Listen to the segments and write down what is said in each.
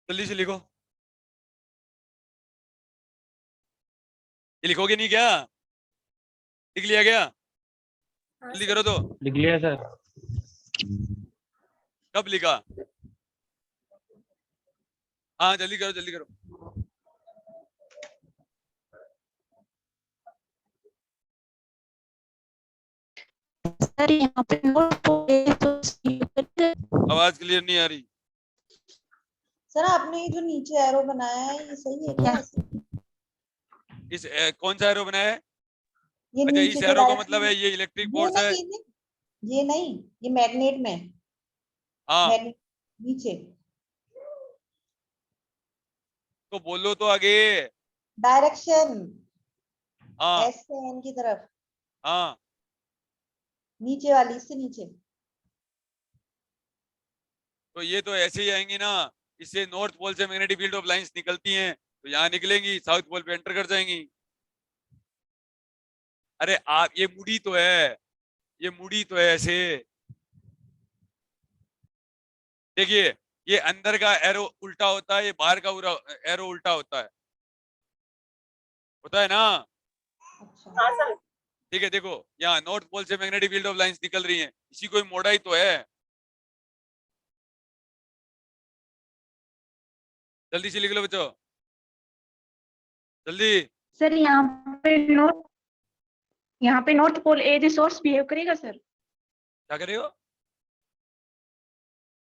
जल्दी से लिखो। ये लिखोगे नहीं क्या? लिख लिया क्या? जल्दी करो तो। लिख लिया सर। कब लिखा? हाँ जल्दी करो जल्दी करो। सर यहाँ पे नोट आवाज क्लियर नहीं आ रही। सर आपने ये जो नीचे एरो बनाया है ये सही है क्या? कौन सा एरो बनाया है? ये अच्छा नीचे इस जो एरो का डायरेक्शन, मतलब है ये इलेक्ट्रिक ये फोर्स है। नहीं, ये नहीं, ये मैग्नेट में, हाँ मैग्नेट नीचे तो बोलो तो आगे। डायरेक्शन हाँ एस से एन की तरफ, हाँ नीचे वाली, इससे नीचे। तो ये तो ऐसे ही आएंगी ना। इससे नॉर्थ पोल से मैग्नेटिक फील्ड ऑफ लाइंस निकलती हैं तो यहाँ निकलेंगी, साउथ पोल पे एंटर कर जाएंगी। अरे आप ये मुड़ी तो है, ये मुड़ी तो है ऐसे। देखिए ये अंदर का एरो उल्टा होता है, ये बाहर का एरो उल्टा होता है ना। अच्छा ठीक है देखो यहाँ नॉर्थ पोल से मैग्नेटिक फील्ड ऑफ लाइंस निकल रही हैं, इसी को मोड़ा ही तो है। जल्दी से लिख लो बच्चों, जल्दी। सर यहाँ पे north pole as source behave करेगा सर। क्या कर रहे हो?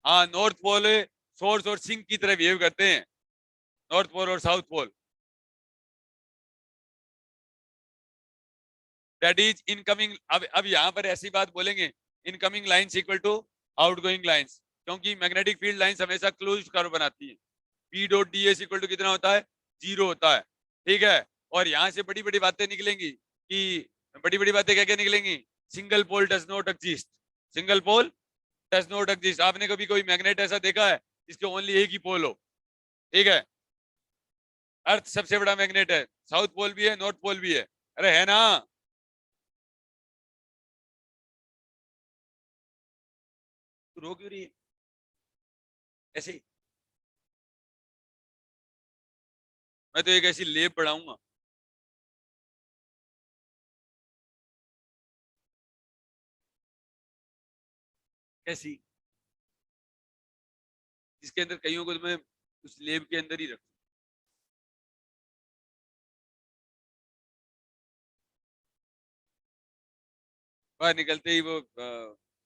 हाँ नॉर्थ पोल सोर्स और सिंक की तरह बिहेव करते हैं, नॉर्थ पोल और south pole. That is incoming. अब यहाँ पर ऐसी बात बोलेंगे, incoming lines equal to outgoing lines, क्योंकि मैग्नेटिक फील्ड लाइंस हमेशा क्लोज्ड कर्व बनाती है। P dot D S equal to कितना होता है? 0 होता है। ठीक है। और यहाँ से बड़ी बड़ी बातें निकलेंगी कि बड़ी बड़ी बातें क्या क्या निकलेंगी? Single pole does not exist, single pole does not exist. आपने कभी कोई मैग्नेट ऐसा देखा है जिसके ओनली एक ही पोल हो? ठीक है। अर्थ सबसे बड़ा मैग्नेट है, साउथ पोल भी है नॉर्थ पोल भी है। अरे है ना। तू रो क्यों रही है ऐसे ही? मैं तो एक ऐसी लेप पढ़ाऊंगा। कैसी? जिसके अंदर कईयों को तो मैं उस लेब के अंदर ही रखूं। बाहर निकलते ही वो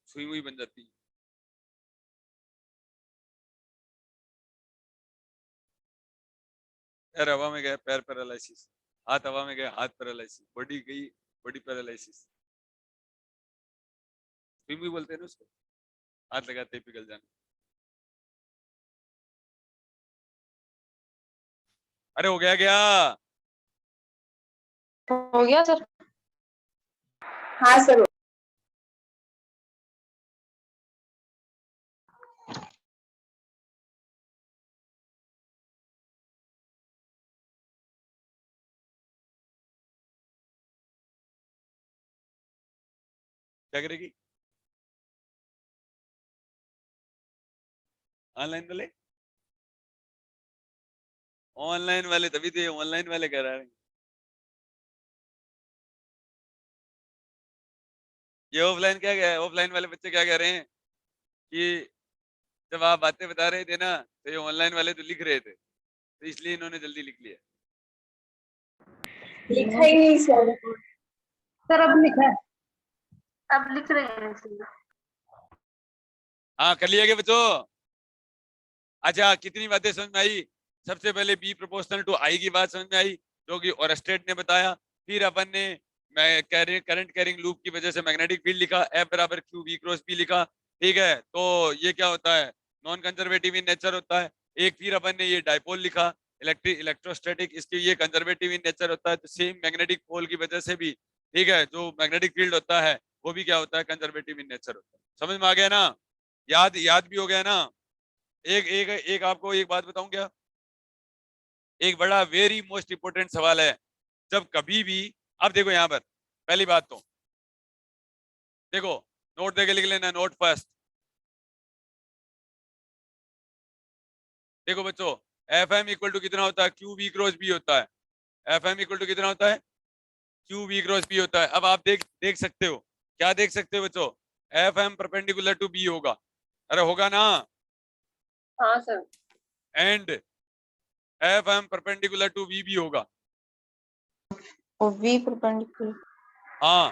सुई हुई बन जाती है। पैर हवा में गए पैर पैरालिसिस, हाथ हवा में गए हाथ पैरालिसिस, बॉडी गई बॉडी पैरालिसिस। सुई हुई बोलते हैं ना उसको, हाथ लगाते ही पिघल जाना। अरे हो गया क्या? हो गया सर। हाँ सर। क्या करेगी ऑनलाइन वाले? ऑनलाइन वाले तभी तो ऑनलाइन वाले कह रहे हैं। ये ऑफलाइन क्या कह ऑफलाइन वाले बच्चे क्या कह रहे हैं कि जब आप बातें बता रहे थे ना तो ये ऑनलाइन वाले तो लिख रहे थे, तो इसलिए इन्होंने जल्दी लिख लिया। लिखा ही नहीं सर। सर अब लिखा है, अब लिख रहे हैं सर। हाँ कर लिया क्या बच्चों? अच्छा कितनी बातें समझ में आई? सबसे पहले बी प्रोपोर्शनल टू आई की बात समझ में आई, जो कि ओरस्टेड ने बताया। फिर अपन ने करंट कैरिंग लूप की वजह से मैग्नेटिक फील्ड लिखा, एफ बराबर क्यू बी क्रॉस बी लिखा। ठीक है तो ये क्या होता है? नॉन कंजर्वेटिव इन नेचर होता है। एक फिर अपन ने ये डायपोल लिखा, इलेक्ट्रोस्टैटिक, इसके ये कंजर्वेटिव इन नेचर होता है। तो सेम मैग्नेटिक पोल की वजह से भी ठीक है जो मैग्नेटिक फील्ड होता है वो भी क्या होता है? कंजर्वेटिव इन नेचर होता है। समझ में आ गया ना? याद याद भी हो गया ना? एक एक एक आपको एक बात बताऊं क्या? एक बड़ा वेरी मोस्ट इंपोर्टेंट सवाल है। जब कभी भी अब देखो यहाँ पर पहली बात तो देखो, नोट देके लिख लेना, नोट फर्स्ट। देखो बच्चों, एफ एम इक्वल टू कितना होता है, क्यू बी क्रॉस बी होता है। एफ एम इक्वल टू कितना होता है, क्यू बी क्रॉस बी होता है। अब आप देख सकते हो, क्या देख सकते हो बच्चों, F M perpendicular to B होगा, अरे होगा ना, हाँ sir. And F M perpendicular to B भी होगा। और v परपेंडिकुलर। हाँ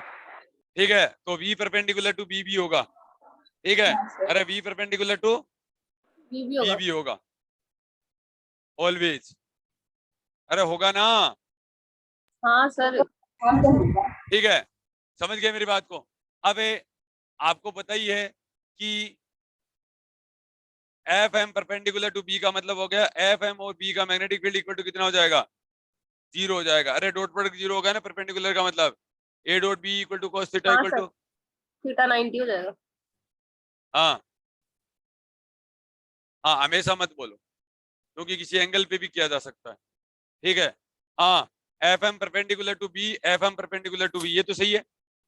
ठीक है, तो v परपेंडिकुलर टू बी भी होगा, ठीक है। हाँ सर। अरे v परपेंडिकुलर टू बी भी बी होगा। भी होगा ऑलवेज, अरे होगा ना, हाँ सर। ठीक है। समझ गए मेरी बात को। अब आपको पता ही है कि F M perpendicular to B का मतलब हो गया एफ एम और बी का मैग्नेटिक फील्ड इक्वल टू कितना हो जाएगा, 0 हो जाएगा। अरे डॉट प्रोडक्ट 0 होगा ना परपेंडिकुलर का मतलब, A dot B equal to cos theta हाँ इक्वल सर, टू, थीटा 90 हो जाएगा। हाँ हाँ हमेशा मत बोलो, क्योंकि किसी एंगल पे भी किया जा सकता है, ठीक है। हाँ F M perpendicular to B, F M perpendicular to B, ये तो सही है,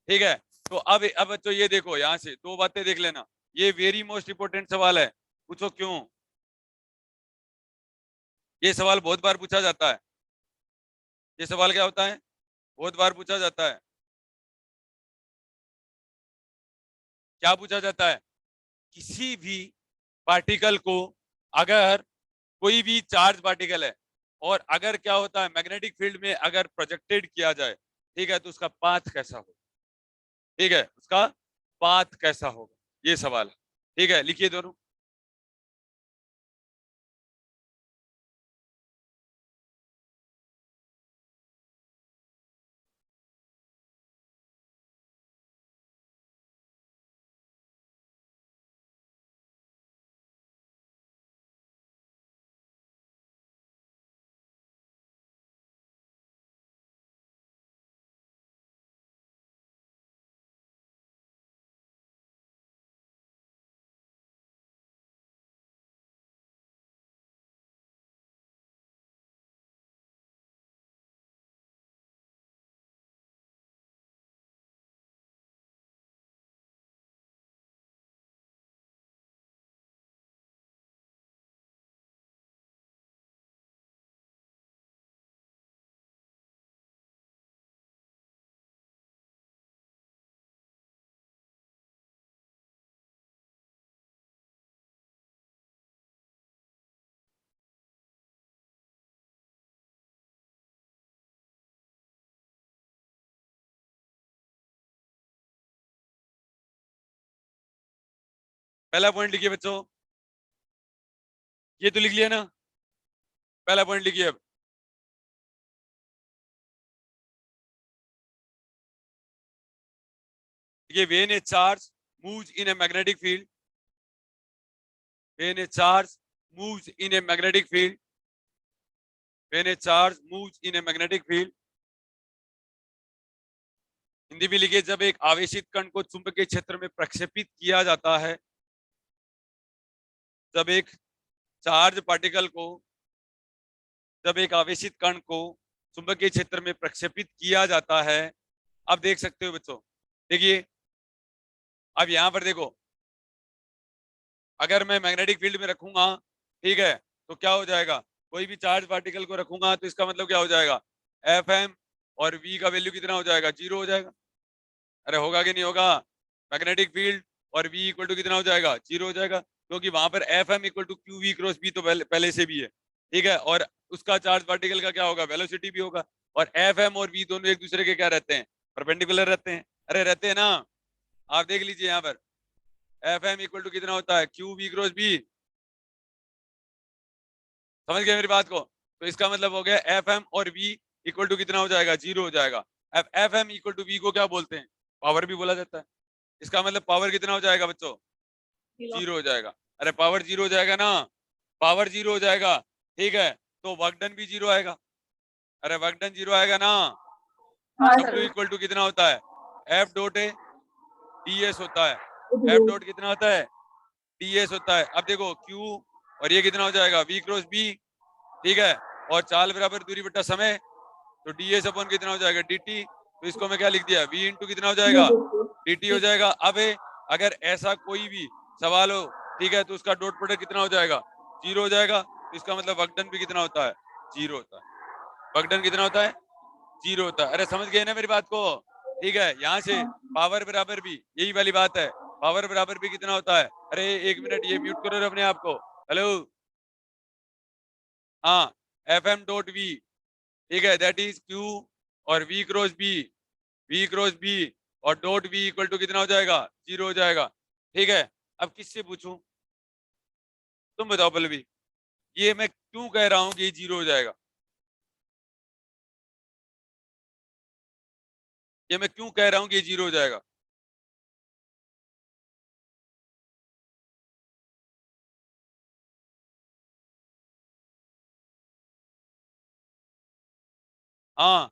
ठीक है। तो अब बच्चों ये देखो, यहाँ से दो बातें देख लेना, ये वेरी मोस्ट इंपोर्टेंट सवाल है, पूछो क्यों। ये सवाल बहुत बार पूछा जाता है, ये सवाल क्या होता है, बहुत बार पूछा जाता है। क्या पूछा जाता है, किसी भी पार्टिकल को, अगर कोई भी चार्ज पार्टिकल है और अगर क्या होता है मैग्नेटिक फील्ड में अगर प्रोजेक्टेड किया जाए, ठीक है, तो उसका पाथ कैसा होगा, ठीक है, उसका पाथ कैसा होगा, ये सवाल है, ठीक है। लिखिए दोनों। पहला पॉइंट लिखिए बच्चों, ये तो लिख लिया ना, पहला पॉइंट लिखिए। अब ये when a charge moves in a magnetic field, when a charge moves in a magnetic field, when a charge moves in a magnetic field, Hindi भी लिखिए, जब एक आवेशित कण को चुंबकीय क्षेत्र में प्रक्षेपित किया जाता है, जब एक चार्ज पार्टिकल को, जब एक आवेशित कण को चुंबकीय क्षेत्र में प्रक्षेपित किया जाता है। अब देख सकते हो बच्चों, देखिए अब यहां पर देखो, अगर मैं मैग्नेटिक फील्ड में रखूंगा, ठीक है, तो क्या हो जाएगा, कोई भी चार्ज पार्टिकल को रखूंगा तो इसका मतलब क्या हो जाएगा, एफ एम और वी का वैल्यू कितना हो जाएगा, 0 हो जाएगा। अरे होगा कि नहीं होगा, मैग्नेटिक फील्ड और v इक्वल टू कितना हो जाएगा, 0 हो जाएगा, क्योंकि वहां पर F M equal to q we cross B तो पहले से भी है, ठीक है। और उसका चार्ज पार्टिकल का क्या होगा, वेलोसिटी भी होगा। और एफ एम और v दोनों एक दूसरे के क्या रहते हैं, परपेंडिकुलर रहते हैं, अरे रहते हैं ना। आप देख लीजिए यहाँ पर एफ एम इक्वल टू कितना होता है, क्यू वी क्रॉस बी, समझ गए मेरी बात को। तो इसका मतलब हो गया एफ एम और v इक्वल टू कितना हो जाएगा, 0 हो जाएगा। F M equal to v को क्या बोलते हैं, पावर भी बोला जाता है। इसका मतलब पावर कितना हो जाएगा बच्चों, 0 हो जाएगा। अरे पावर 0 हो जाएगा ना, पावर 0 हो जाएगा, ठीक है। तो वर्क डन भी 0 आएगा, अरे वर्क डन 0 आएगा ना। हाँ W सर। इक्वल टू कितना होता है, F dot A D S होता है, एफ डॉट कितना होता है, डी एस होता है। अब देखो Q और ये कितना हो जाएगा, V क्रॉस B, ठीक है। और चाल बराबर दूरी बटा समय, तो डी एस अपन कितना हो जाएगा, dt। तो इसको मैं क्या लिख दिया, V इंटू कितना हो जाएगा, dt हो जाएगा। अब अगर ऐसा कोई भी सवाल हो, ठीक है, तो उसका डॉट प्रोडक्ट कितना हो जाएगा, 0 हो जाएगा। तो इसका मतलब वर्क डन भी कितना होता है, 0 होता है। वर्क डन कितना होता है, 0 होता है। अरे समझ गए ना मेरी बात को, ठीक है। यहाँ से पावर बराबर भी यही वाली बात है, पावर बराबर भी कितना होता है। अरे 1 मिनट ये म्यूट करो अपने आप को। हेलो, हाँ, एफ एम डॉट वी, ठीक है, दैट इज क्यू और v cross B, v cross B और डॉट वी इक्वल टू कितना हो जाएगा, 0 हो जाएगा, ठीक है। अब किससे पूछूं, तुम बताओ पल्लवी, ये मैं क्यों कह रहा हूं कि ये 0 हो जाएगा, ये मैं क्यों कह रहा हूं कि ये 0 हो जाएगा। हाँ,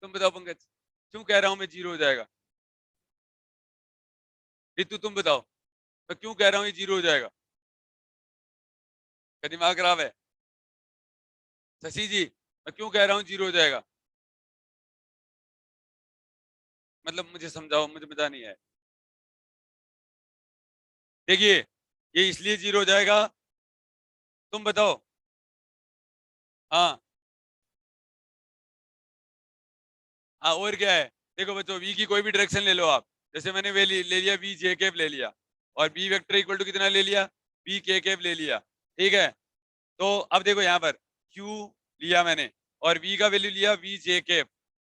तुम बताओ पंकज, क्यों कह रहा हूं मैं 0 हो जाएगा। रितु तुम बताओ, मैं क्यों कह रहा हूं ये 0 हो जाएगा। क्या दिमाग खराब है। शशि जी, मैं क्यों कह रहा हूँ 0 हो जाएगा, मतलब मुझे समझाओ, मुझे मजा नहीं है। देखिए, ये इसलिए 0 हो जाएगा, तुम बताओ। हाँ हाँ, और क्या है। देखो बच्चों, वी की कोई भी डायरेक्शन ले लो आप, जैसे मैंने वे ले लिया वी जे कैप ले लिया, और बी वेक्टर इक्वल टू कितना ले लिया, बी के कैप ले लिया, ठीक है। तो अब देखो यहाँ पर क्यू लिया मैंने, और वी का वैल्यू लिया वी जे कैप,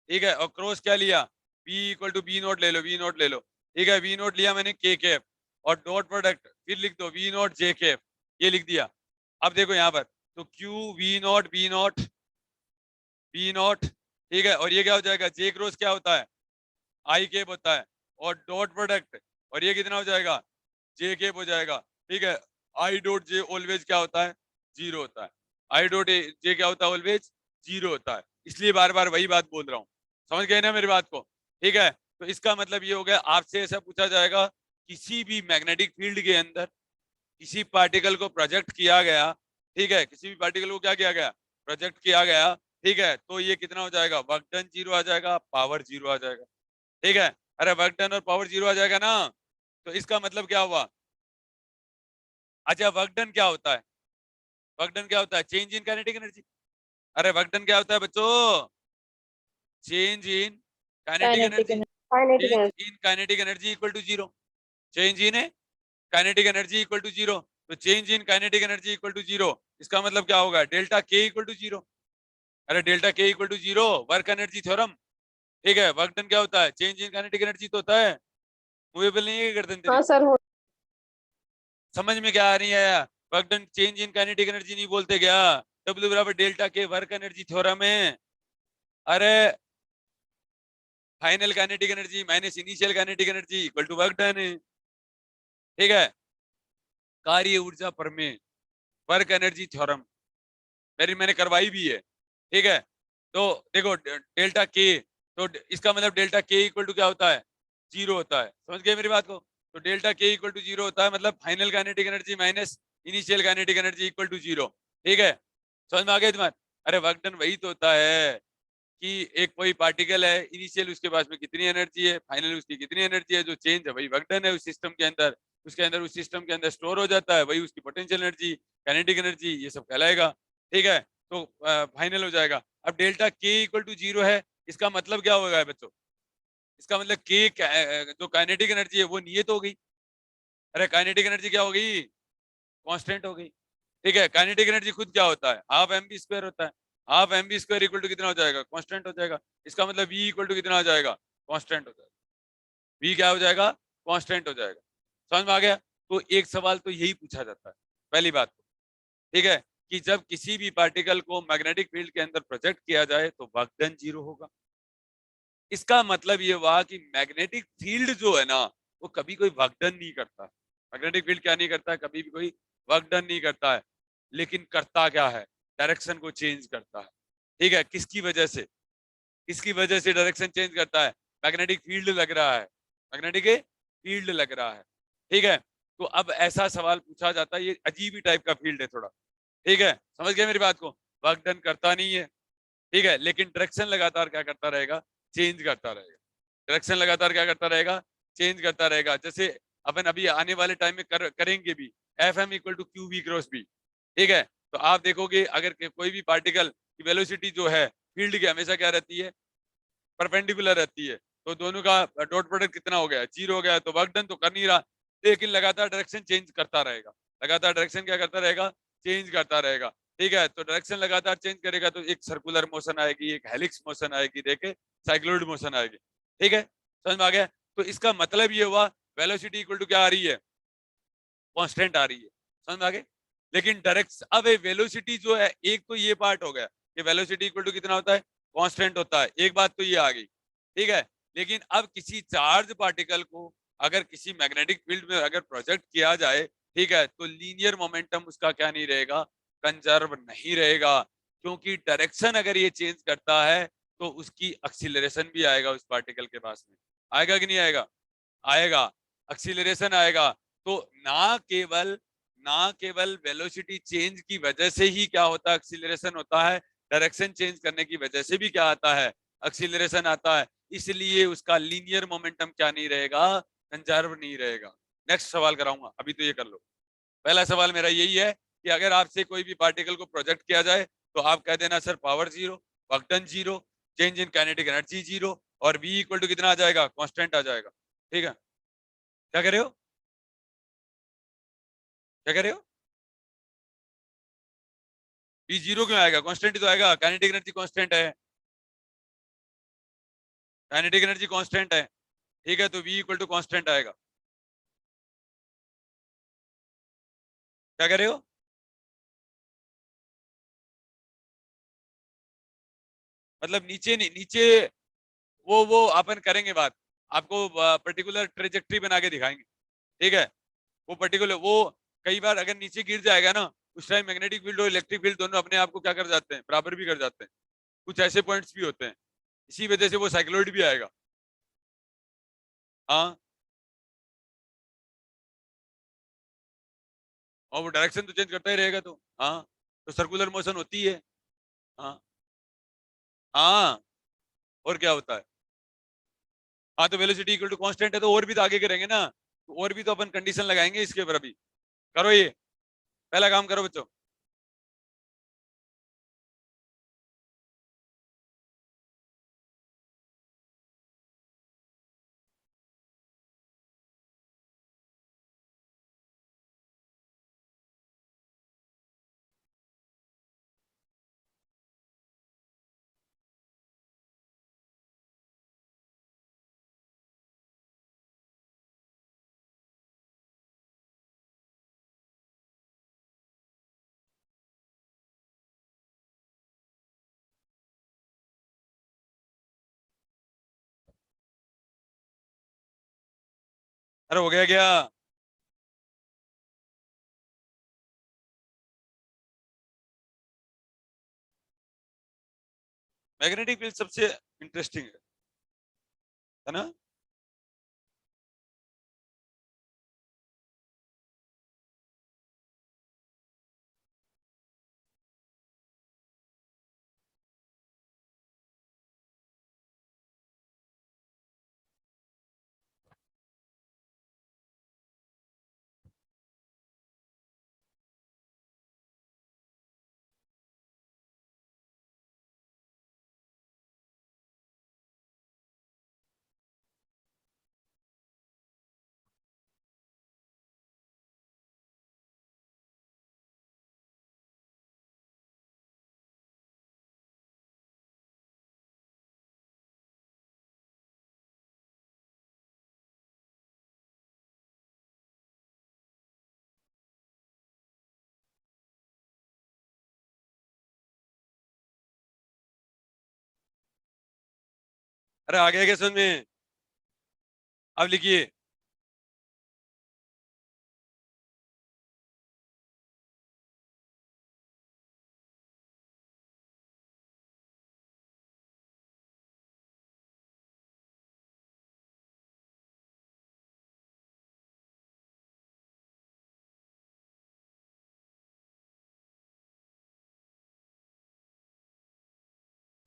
ठीक है, और क्रॉस क्या लिया, B equal to B naught ले लो, बी नोट ले लो, ठीक है, वी नोट लिया मैंने के कैप, और डॉट प्रोडक्ट फिर लिख दो वी नोट जे कैप, ये लिख दिया। अब देखो यहाँ पर, तो q v naught B naught B naught, ठीक है, और ये क्या हो जाएगा, जे क्रॉस क्या होता है, आई केप होता है, और डॉट प्रोडक्ट, और ये कितना हो जाएगा, जे केप हो जाएगा, ठीक है। आई डॉट जे ऑलवेज क्या होता है, 0 होता है। आई डॉट जे क्या होता है, ऑलवेज 0 होता है, इसलिए बार बार वही बात बोल रहा हूँ। समझ गए ना मेरी बात को, ठीक है। तो इसका मतलब ये हो गया, आपसे ऐसा पूछा जाएगा, किसी भी मैग्नेटिक फील्ड के अंदर किसी पार्टिकल को प्रोजेक्ट किया गया, ठीक है, किसी भी पार्टिकल को क्या किया गया, प्रोजेक्ट किया गया, ठीक है, तो ये कितना हो जाएगा, वर्क डन 0 आ जाएगा, पावर 0 आ जाएगा, ठीक है। अरे वर्क डन और पावर 0 आ जाएगा ना, तो इसका मतलब क्या हुआ। अच्छा, वर्क डन क्या होता है, वर्क डन क्या होता है, चेंज इन काइनेटिक एनर्जी। अरे वर्क डन क्या होता है बच्चों, change in kinetic kinetic energy, kinetic change energy. In kinetic energy equal to 0, change in kinetic energy equal to 0, तो change in kinetic energy equal to 0, इसका मतलब क्या होगा, डेल्टा के इक्वल टू 0। अरे डेल्टा के equal to 0, work energy theorem, ठीक है। वर्क डन क्या होता है, चेंज इन काइनेटिक एनर्जी तो होता है, मूवेबल नहीं है गर्दन तेरी, हाँ सर हो। समझ में क्या आ रही है। Work done change in kinetic energy नहीं बोलते क्या, डब्ल्यू बराबर डेल्टा के वर्क एनर्जी थ्योरम है। अरे final kinetic energy minus initial kinetic energy equal to work done है, ठीक है। कार्य ऊर्जा प्रमेय, वर्क एनर्जी थ्योरम, मैंने करवाई भी है, ठीक है। तो देखो डेल्टा के, तो इसका मतलब डेल्टा के इक्वल टू क्या होता है, 0 होता है, समझ गए मेरी बात को। तो डेल्टा के इक्वल टू 0 होता है, मतलब final kinetic energy minus initial kinetic energy equal to 0, ठीक है। समझ में आ गया तुम्हारे। अरे वर्क डन वही तो होता है कि एक कोई पार्टिकल है, इनिशियल उसके पास में कितनी एनर्जी है, फाइनल उसकी कितनी एनर्जी है, जो चेंज है वही वर्क डन है उस सिस्टम के अंदर, उसके अंदर उस सिस्टम के अंदर स्टोर हो जाता है, वही उसकी पोटेंशियल एनर्जी, काइनेटिक एनर्जी, ये सब कहलाएगा, ठीक है। तो फाइनल हो जाएगा। अब डेल्टा के इक्वल टू 0 है, इसका मतलब क्या होगा बच्चों, इसका मतलब के जो काइनेटिक एनर्जी है वो नियत हो गई। अरे काइनेटिक एनर्जी क्या हो गई, कांस्टेंट हो गई, ठीक है। काइनेटिक एनर्जी खुद क्या होता है, हाफ एम बी स्क्वायर होता है, half m B square equal to कितना हो जाएगा, कांस्टेंट हो जाएगा। इसका मतलब वी इक्वल टू कितना हो जाएगा, कांस्टेंट हो जाएगा, वी क्या हो जाएगा, कांस्टेंट हो जाएगा। समझ में आ गया। तो एक सवाल तो यही पूछा जाता है, पहली बात तो, ठीक है, कि जब किसी भी पार्टिकल को मैग्नेटिक फील्ड के अंदर प्रोजेक्ट किया जाए तो वर्क डन 0 होगा। इसका मतलब ये हुआ कि मैग्नेटिक फील्ड जो है ना, वो कभी कोई वर्क डन नहीं करता। मैग्नेटिक फील्ड क्या नहीं करता है, कभी भी कोई वर्क डन नहीं करता है, लेकिन करता क्या है, डायरेक्शन को चेंज करता है, ठीक है। किसकी वजह से, किसकी वजह से डायरेक्शन चेंज करता है, मैग्नेटिक फील्ड लग रहा है, मैग्नेटिक फील्ड लग रहा है, ठीक है। तो अब ऐसा सवाल पूछा जाता है, ये अजीब ही टाइप का फील्ड है थोड़ा, ठीक है, समझ गए मेरी बात को। वर्क डन करता नहीं है, ठीक है, लेकिन डायरेक्शन लगातार क्या करता रहेगा, चेंज करता रहेगा। डायरेक्शन लगातार क्या करता रहेगा, चेंज करता रहेगा। जैसे अपन अभी आने वाले टाइम में करेंगे भी, F M equal to q we cross B, ठीक है। तो आप देखोगे अगर कोई भी पार्टिकल की वेलोसिटी जो है फील्ड की हमेशा क्या रहती है, परपेंडिकुलर रहती है, तो दोनों का डॉट प्रोडक्ट कितना हो गया, 0 हो गया, तो वर्क डन तो कर नहीं रहा, लेकिन लगातार डायरेक्शन चेंज करता रहेगा, लगातार डायरेक्शन क्या करता रहेगा, चेंज करता रहेगा। ठीक है, तो डायरेक्शन लगातार चेंज करेगा तो एक सर्कुलर मोशन आएगी, एक हेलिक्स मोशन आएगी, देखे साइक्लोइड मोशन आएगी। ठीक है, समझ में आ गया? तो इसका मतलब ये हुआ वेलोसिटी इक्वल टू क्या आ रही है, कांस्टेंट आ रही है। समझ में आ गया? लेकिन डायरेक्ट अब वेलोसिटी जो है, एक तो ये पार्ट हो गया कि वेलोसिटी इक्वल टू कितना होता है, कांस्टेंट होता है, एक बात तो ये आ गई। ठीक है, लेकिन अब किसी चार्ज पार्टिकल को अगर किसी मैग्नेटिक फील्ड में अगर प्रोजेक्ट किया जाए, ठीक है, तो लीनियर मोमेंटम उसका क्या नहीं रहेगा, कंजर्व नहीं रहेगा, क्योंकि डायरेक्शन अगर ये चेंज करता है तो उसकी एक्सीलरेशन भी आएगा उस पार्टिकल के पास में। आएगा कि नहीं आएगा? आएगा, एक्सीलरेशन आएगा। तो ना केवल वेलोसिटी चेंज की वजह से ही क्या होता है, एक्सीलरेशन होता है, डायरेक्शन चेंज करने की वजह से भी क्या आता है, एक्सीलरेशन आता है। इसलिए उसका लीनियर मोमेंटम क्या नहीं रहेगा, कंजर्व नहीं रहेगा। नेक्स्ट सवाल कराऊंगा, अभी तो ये कर लो। पहला सवाल मेरा यही है कि अगर आपसे कोई भी पार्टिकल को प्रोजेक्ट किया जाए तो आप कह देना sir power 0, work done 0, change in kinetic energy 0 और v इक्वल टू कितना आ जाएगा, कांस्टेंट आ जाएगा। ठीक है, क्या कह रहे हो, क्या कह रहे हो? v 0 क्यों आएगा, कांस्टेंट ही तो आएगा, काइनेटिक एनर्जी कांस्टेंट है, काइनेटिक एनर्जी कांस्टेंट है। ठीक है, तो v इक्वल टू कांस्टेंट आएगा। क्या कह रहे हो? मतलब नीचे नहीं, नीचे वो अपन करेंगे बात, आपको पर्टिकुलर ट्रेजेक्ट्री बना के दिखाएंगे। ठीक है, वो पर्टिकुलर वो कई बार अगर नीचे गिर जाएगा ना, उस टाइम मैग्नेटिक फील्ड और इलेक्ट्रिक फील्ड दोनों अपने आप को क्या कर जाते हैं, बराबर भी कर जाते हैं। कुछ ऐसे पॉइंट्स भी होते हैं, इसी वजह से वो साइक्लोइड भी आएगा। हाँ, और वो डायरेक्शन तो चेंज करता ही रहेगा, तो हाँ, तो सर्कुलर मोशन होती है। हाँ हाँ, और क्या होता है? हाँ, तो वेलोसिटी इक्वल टू कांस्टेंट है, तो और भी तो आगे करेंगे ना, तो और भी तो अपन कंडीशन लगाएंगे इसके ऊपर। अभी करो, ये पहला काम करो बच्चों। अरे हो गया क्या? मैग्नेटिक फील्ड सबसे इंटरेस्टिंग है ना? अरे आ गया क्या समझ में? अब लिखिए,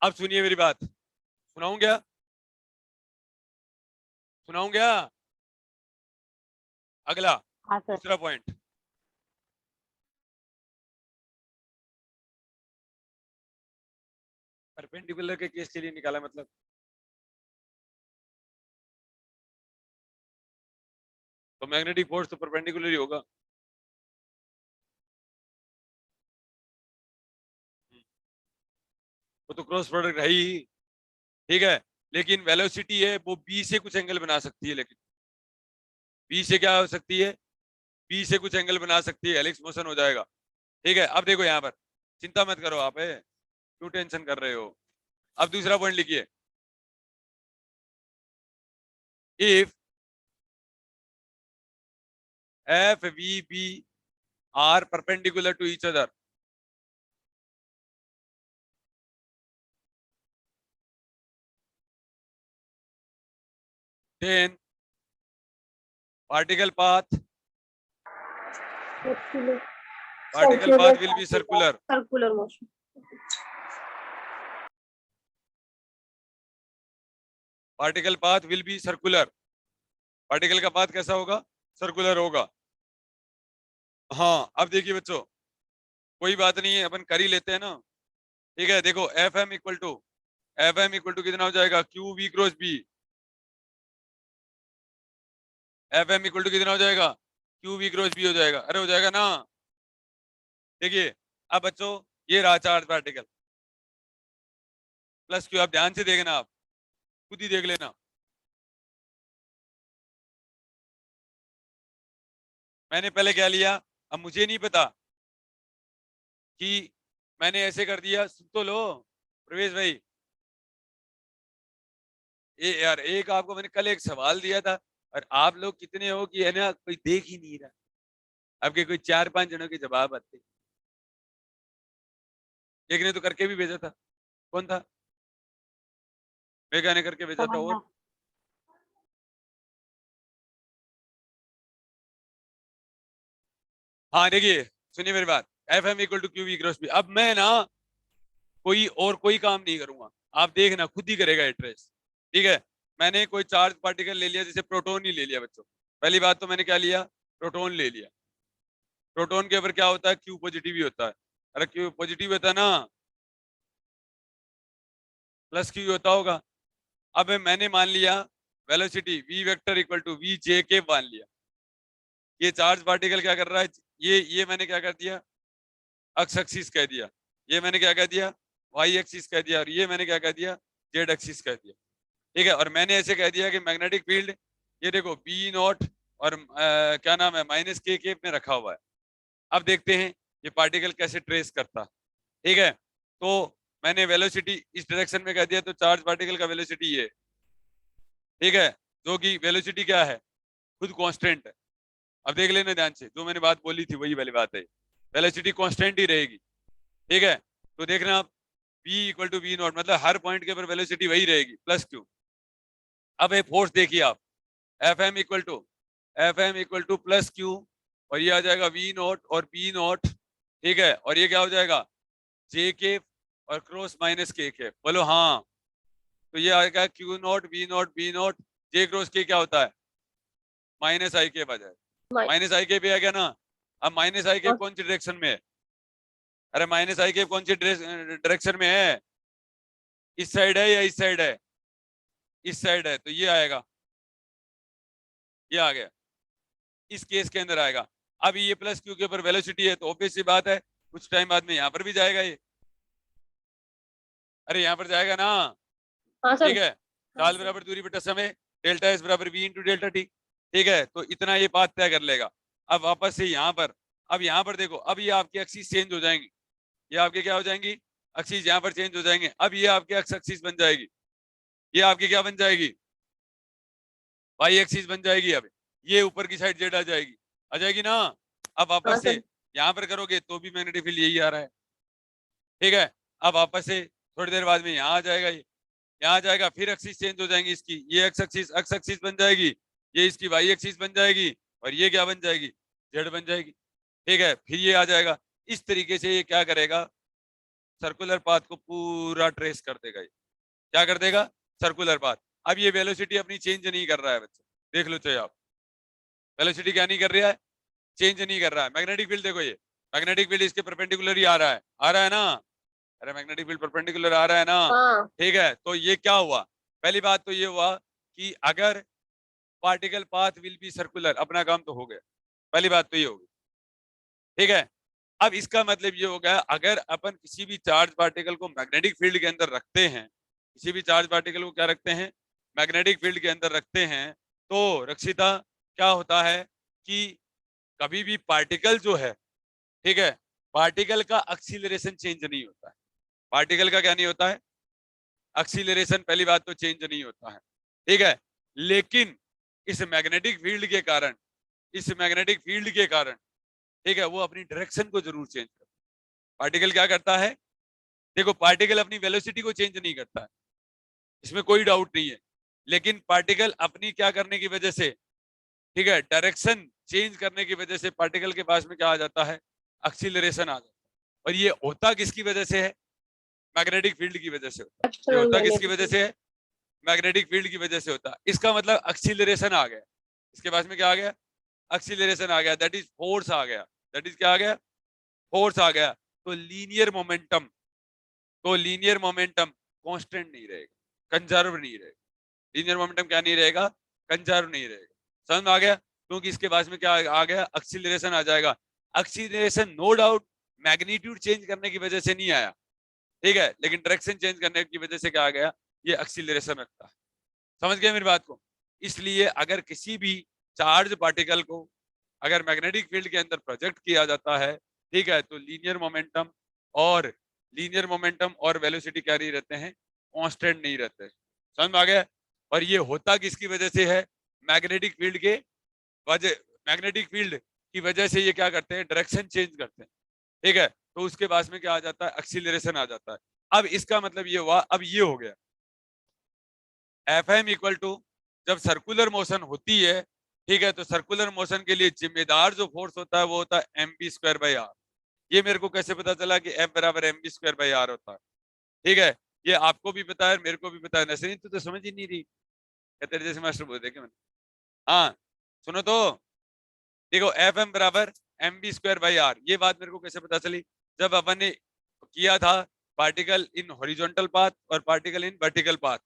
अब सुनिए मेरी बात, सुनाऊं क्या, सुनाऊं क्या? अगला हाँ सर। दूसरा पॉइंट, परपेंडिकुलर के केस के लिए निकाला मतलब तो मैग्नेटिक फोर्स तो परपेंडिकुलर ही होगा। वो तो क्रॉस प्रोडक्ट है ही, ठीक है। लेकिन वेलोसिटी है वो बी से कुछ एंगल बना सकती है, लेकिन बी से क्या हो सकती है, बी से कुछ एंगल बना सकती है, हेलिक्स मोशन हो जाएगा, ठीक है। अब देखो यहाँ पर चिंता मत करो आप, क्यों टेंशन कर रहे हो। अब दूसरा पॉइंट लिखिए, if F v B are perpendicular to each other, then particle path Circular. will be circular. Circular motion. Particle path will be circular, particle का पाथ कैसा होगा, सर्कुलर होगा। हाँ अब देखिए बच्चों, कोई बात नहीं है, अपन कर ही लेते हैं ना, ठीक है। देखो एफ एम इक्वल टू कितना हो जाएगा, q we cross B, F M equal to कितना हो जाएगा, क्यू वी क्रॉस बी हो जाएगा, अरे हो जाएगा ना। देखिए अब बच्चों ये रहा चार्ज पार्टिकल प्लस क्यू, आप ध्यान से देखना, आप खुद ही देख लेना। मैंने पहले क्या लिया, अब मुझे नहीं पता कि मैंने ऐसे कर दिया, सुन तो लो प्रवेश भाई। यार एक आपको मैंने कल एक सवाल दिया था, और आप लोग कितने हो कि है ना कोई देख ही नहीं रहा, आपके कोई 4-5 जनों के जवाब आते, एक ने तो करके भी भेजा था, कौन था, मेघा ने करके भेजा था, और हाँ देखिए सुनिए मेरी बात, F M equal to q we cross B. अब मैं ना कोई काम नहीं करूंगा, आप देखना खुद ही करेगा ये ट्रेस, ठीक है। मैंने कोई चार्ज पार्टिकल ले लिया, जैसे प्रोटॉन ही ले लिया बच्चों, पहली बात तो मैंने क्या लिया, प्रोटॉन ले लिया। प्रोटॉन के ऊपर क्या होता है, क्यू पॉजिटिव ही होता है, अरे क्यू पॉजिटिव होता है ना, प्लस क्यू होता होगा। अब मैंने मान लिया velocity V vector equal to V J के मान लिया, ये चार्ज पार्टिकल क्या कर रहा है, ये मैंने क्या कर दिया, एक्स एक्सिस कह दिया, ये मैंने क्या कह दिया, वाई एक्सिस कह दिया, और ये मैंने क्या कह दिया, जेड एक्सिस कह दिया, ठीक है। और मैंने ऐसे कह दिया कि मैग्नेटिक फील्ड ये देखो बी नॉट और क्या नाम है माइनस के केप में रखा हुआ है। अब देखते हैं ये पार्टिकल कैसे ट्रेस करता, ठीक है। तो मैंने वेलोसिटी इस डायरेक्शन में कह दिया, तो चार्ज पार्टिकल का वेलोसिटी ये, ठीक है, जो कि वेलोसिटी क्या है, खुद कांस्टेंट है। अब देख लेना ध्यान से, जो मैंने बात बोली थी वही वाली बात है, वेलोसिटी कांस्टेंट ही रहेगी, ठीक है। तो देखना आप v equal to v naught, मतलब हर पॉइंट के ऊपर वेलोसिटी वही रहेगी प्लस क्यू। अब ये फोर्स देखिए आप, F M equal to plus q, और ये आ जाएगा वी नॉट और बी नॉट, ठीक है। और ये क्या हो जाएगा, जे के और क्रॉस माइनस के बोलो हाँ, तो ये आएगा Q not be not J cross के क्या होता है, माइनस आई के आ जाएगा, माइनस आई के पे आ गया ना। अब माइनस आई के कौन सी डायरेक्शन में है, अरे माइनस आई के कौन सी डायरेक्शन में है, इस साइड है या इस साइड है, इस साइड है, तो ये आएगा, ये आ गया, इस केस के अंदर आएगा। अब ये प्लस क्यू के ऊपर वेलोसिटी है, तो ऑब्वियस सी बात है कुछ टाइम बाद में यहाँ पर भी जाएगा ये, अरे यहाँ पर जाएगा ना, ठीक है। चाल बराबर दूरी बटा समय, डेल्टा एस बराबर वी इंटू डेल्टा टी, ठीक है। तो इतना ये पाथ तय कर लेगा। अब वापस से यहाँ पर, अब यहाँ पर देखो, अब ये आपकी एक्सिस चेंज हो जाएंगी, ये आपके क्या हो जाएंगी, एक्सिस यहाँ पर चेंज हो जाएंगे। अब ये आपके एक्स एक्सिस बन जाएगी, ये आपकी क्या बन जाएगी, वाई एक्सिस बन जाएगी। अब ये ऊपर की साइड जेड आ जाएगी ना। अब वापस से यहाँ पर करोगे तो भी मैग्नेटिक फील्ड यही आ रहा है, ठीक है। अब वापस से थोड़ी देर बाद में यहाँ आ जाएगा, ये यहाँ जाएगा, फिर एक्सिस चेंज हो जाएंगी इसकी, ये एक्स एक्सिस बन जाएगी, ये इसकी वाई एक्सिस बन जाएगी, और ये क्या बन जाएगी, जेड बन जाएगी, ठीक है। फिर ये आ जाएगा, इस तरीके से ये क्या करेगा, सर्कुलर पाथ को पूरा ट्रेस कर देगा। ये क्या कर देगा, सर्कुलर पाथ। अब ये वेलोसिटी अपनी चेंज नहीं कर रहा है बच्चों, देख लो चाहे आप, वेलोसिटी क्या नहीं कर रहा है, चेंज नहीं कर रहा है। मैग्नेटिक फील्ड देखो, ये मैग्नेटिक फील्ड इसके परपेंडिकुलर ही आ रहा है ना, अरे मैग्नेटिक फील्ड परपेंडिकुलर आ रहा है ना, हाँ ठीक है। तो ये क्या हुआ, पहली बात तो ये हुआ कि अगर particle path will be circular, अपना काम तो हो गया, पहली बात तो ये होगी, ठीक है। अब इसका मतलब ये हो गया, अगर अपन किसी भी चार्ज पार्टिकल को मैग्नेटिक फील्ड के अंदर रखते हैं, किसी भी चार्ज पार्टिकल को क्या रखते हैं, मैग्नेटिक फील्ड के अंदर रखते हैं, तो रक्षिता क्या होता है कि कभी भी पार्टिकल जो है, ठीक है, पार्टिकल का एक्सीलरेशन चेंज नहीं होता है। पार्टिकल का क्या नहीं होता है, एक्सीलरेशन, पहली बात तो चेंज नहीं होता है, ठीक है। लेकिन इस मैग्नेटिक फील्ड के कारण, इस मैग्नेटिक फील्ड के कारण, ठीक है, वो अपनी डायरेक्शन को जरूर चेंज करता है। पार्टिकल क्या करता है, देखो पार्टिकल अपनी वेलोसिटी को चेंज नहीं करता है, इसमें कोई डाउट नहीं है, लेकिन पार्टिकल अपनी क्या करने की वजह से, ठीक है, डायरेक्शन चेंज करने की वजह से पार्टिकल के पास में क्या आ जाता है, एक्सीलरेशन आ जाता है। और ये होता किसकी वजह से है, मैग्नेटिक फील्ड की वजह से होता है। ये होता किसकी वजह से है, मैग्नेटिक फील्ड की वजह से होता है। इसका मतलब एक्सीलरेशन आ गया, इसके पास में क्या आ गया, एक्सीलरेशन आ गया, दैट इज फोर्स आ गया, दैट इज क्या आ गया, फोर्स आ गया। तो लीनियर मोमेंटम, तो लीनियर मोमेंटम कांस्टेंट नहीं रहेगा, कंजर्व नहीं रहेगा। लीनियर मोमेंटम क्या नहीं रहेगा, कंजर्व नहीं रहेगा। समझ में आ गया, क्योंकि इसके पास में क्या आ गया, एक्सीलरेशन आ जाएगा। Acceleration no doubt magnitude change करने की वजह से नहीं आया, ठीक है, लेकिन डायरेक्शन चेंज करने की वजह से क्या आ गया, ये एक्सीलरेशन रखता है। समझ गए मेरी बात को। इसलिए अगर किसी भी चार्ज पार्टिकल को अगर मैग्नेटिक फील्ड के अंदर प्रोजेक्ट किया जाता है, ठीक है, तो लीनियर मोमेंटम और वेलोसिटी क्या नहीं रहते हैं, कांस्टेंट नहीं रहते। समझ में आ गया। और ये होता किसकी वजह से है, मैग्नेटिक फील्ड के वजह, मैग्नेटिक फील्ड की वजह से ये क्या करते हैं, डायरेक्शन चेंज करते हैं, ठीक है। तो उसके पास में क्या आ जाता है, एक्सीलरेशन आ जाता है। अब इसका मतलब ये हुआ, अब ये हो गया एफ एम इक्वल टू, जब सर्कुलर मोशन होती है, ठीक है, तो सर्कुलर मोशन के लिए जिम्मेदार जो फोर्स होता है वो होता है m B square by are. ये मेरे को कैसे पता चला कि एफ बराबर m B square by are होता है, ठीक है। ये आपको भी पता है, मेरे को भी पता है। नसरीन तो समझ ही नहीं रही, तेरे जैसे मास्टर बोल देखे मैंने। हाँ सुनो तो, देखो एफ एम बराबर m B square by are, ये बात मेरे को कैसे पता चली, जब अपन ने किया था पार्टिकल इन हॉरिजॉन्टल पाथ और पार्टिकल इन वर्टिकल पाथ,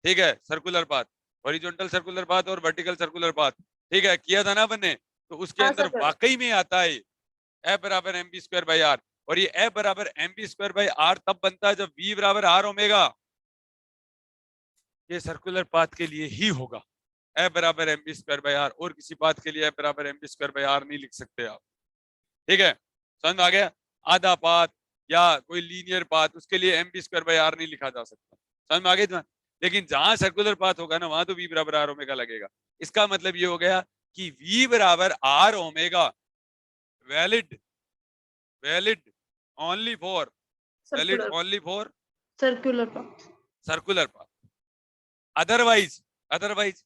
ठीक है, circular path, horizontal circular path और वर्टिकल सर्कुलर पाथ, ठीक है, किया था ना अपन ने। तो उसके हाँ अंदर सर। वाकई में आता है एफ बराबर m B square by r. और ये एफ बराबर m B square by r तब बनता है जब वी बराबर आर ओमेगा, ये सर्कुलर पाथ के लिए ही होगा। एफ बराबर m B square by r, और किसी पाथ के लिए एफ बराबर m B square by are नहीं लिख सकते आप, ठीक है। समझ में आ गया। आधा पाथ या कोई लीनियर पाथ, उसके लिए m B square by are नहीं लिखा जा सकता। समझ में आ गई। लेकिन जहां सर्कुलर पाथ होगा ना, वहां तो वी बराबर आर ओमेगा लगेगा। इसका मतलब ये हो गया कि वी बराबर r omega valid, valid only for, valid circular, only for circular path. Circular path. Otherwise, otherwise,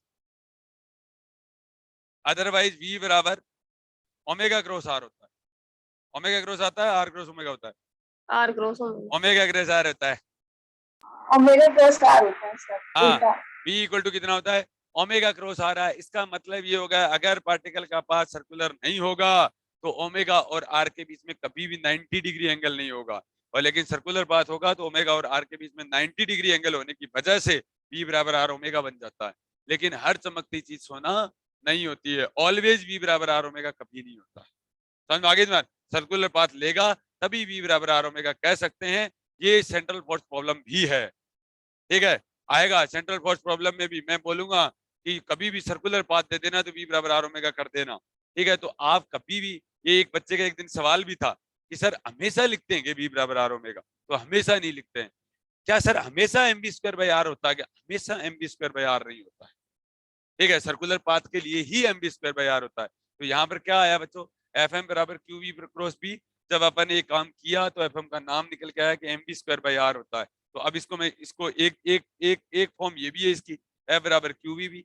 otherwise v बराबर ओमेगा क्रॉस आर होता है। ओमेगा क्रॉस आता है, आर क्रॉस ओमेगा होता है, r cross omega, omega cross r होता है। Omega cross r होता है सर, हाँ, उल्टा। v इक्वल टू कितना होता है, ओमेगा क्रॉस आ रहा है। इसका मतलब ये होगा अगर पार्टिकल का पाथ सर्कुलर नहीं होगा तो ओमेगा और आर के बीच में कभी भी 90 डिग्री एंगल नहीं होगा, और लेकिन सर्कुलर पाथ होगा तो ओमेगा और आर के बीच में 90 डिग्री एंगल होने की वजह से v बराबर आर ओमेगा बन जाता है। लेकिन हर चमकती चीज सोना नहीं होती है, ऑलवेज v बराबर आर ओमेगा कभी नहीं होता। समझ में आगे, सर्कुलर पाथ लेगा तभी v बराबर आर ओमेगा कह सकते हैं। ये सेंट्रल फोर्स प्रॉब्लम भी है, ठीक है, आएगा सेंट्रल फोर्स प्रॉब्लम में भी मैं बोलूंगा कि कभी भी सर्कुलर पाथ दे देना तो v बराबर आर ओमेगा कर देना, ठीक है। तो आप कभी भी, ये एक बच्चे का एक दिन सवाल भी था कि सर हमेशा लिखते हैं कि v बराबर आर ओमेगा, तो हमेशा नहीं लिखते हैं क्या सर, हमेशा M B square by are होता है क्या, हमेशा M B square by are नहीं होता है, ठीक है। सर्कुलर पाथ के लिए ही M B square by are होता है। तो यहाँ पर क्या आया बच्चों, एफ एम बराबर क्यू वी क्रॉस बी। जब अपन ये काम किया तो एफ एम का नाम निकल के आया कि m B square by are होता है। तो अब इसको मैं, इसको एक एक एक एक फॉर्म ये भी है इसकी, एफ बराबर क्यू वी भी,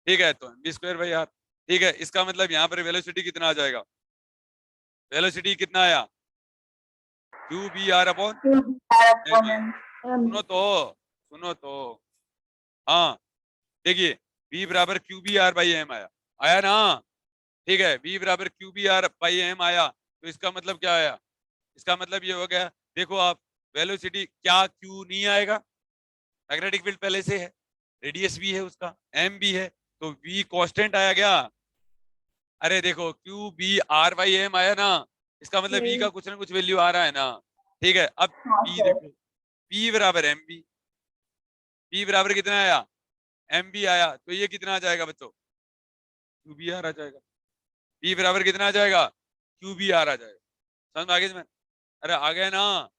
ठीक है, तो m B square by r, ठीक है। इसका मतलब यहाँ पर वेलोसिटी कितना आ जाएगा, वेलोसिटी कितना आया, q B r upon m ई। सुनो तो, सुनो तो, हाँ देखिए, v बराबर Q B are by M आया, आया ना, ठीक है, v बराबर Q B are by M आया। तो इसका मतलब क्या आया, इसका मतलब ये हो गया, देखो आप वेलोसिटी क्या क्यू नहीं आएगा, मैग्नेटिक फील्ड पहले से है, रेडियस भी है उसका, एम भी है, तो वी कांस्टेंट आया क्या? अरे देखो q B are by M आया ना, इसका मतलब वी का कुछ ना कुछ वैल्यू आ रहा है ना। ठीक है, अब हाँ पी सर। देखो, पी बराबर एम बी, पी बराबर कितना आया? एम बी आया, तो ये कितना आ जाएगा बच्चों? क्यू बी आर आ जाएगा। पी बराबर कितना आ जाएगा? क्यू बी आर आ जाएगा। समझ में आ गया इसमें? अरे आ गया ना।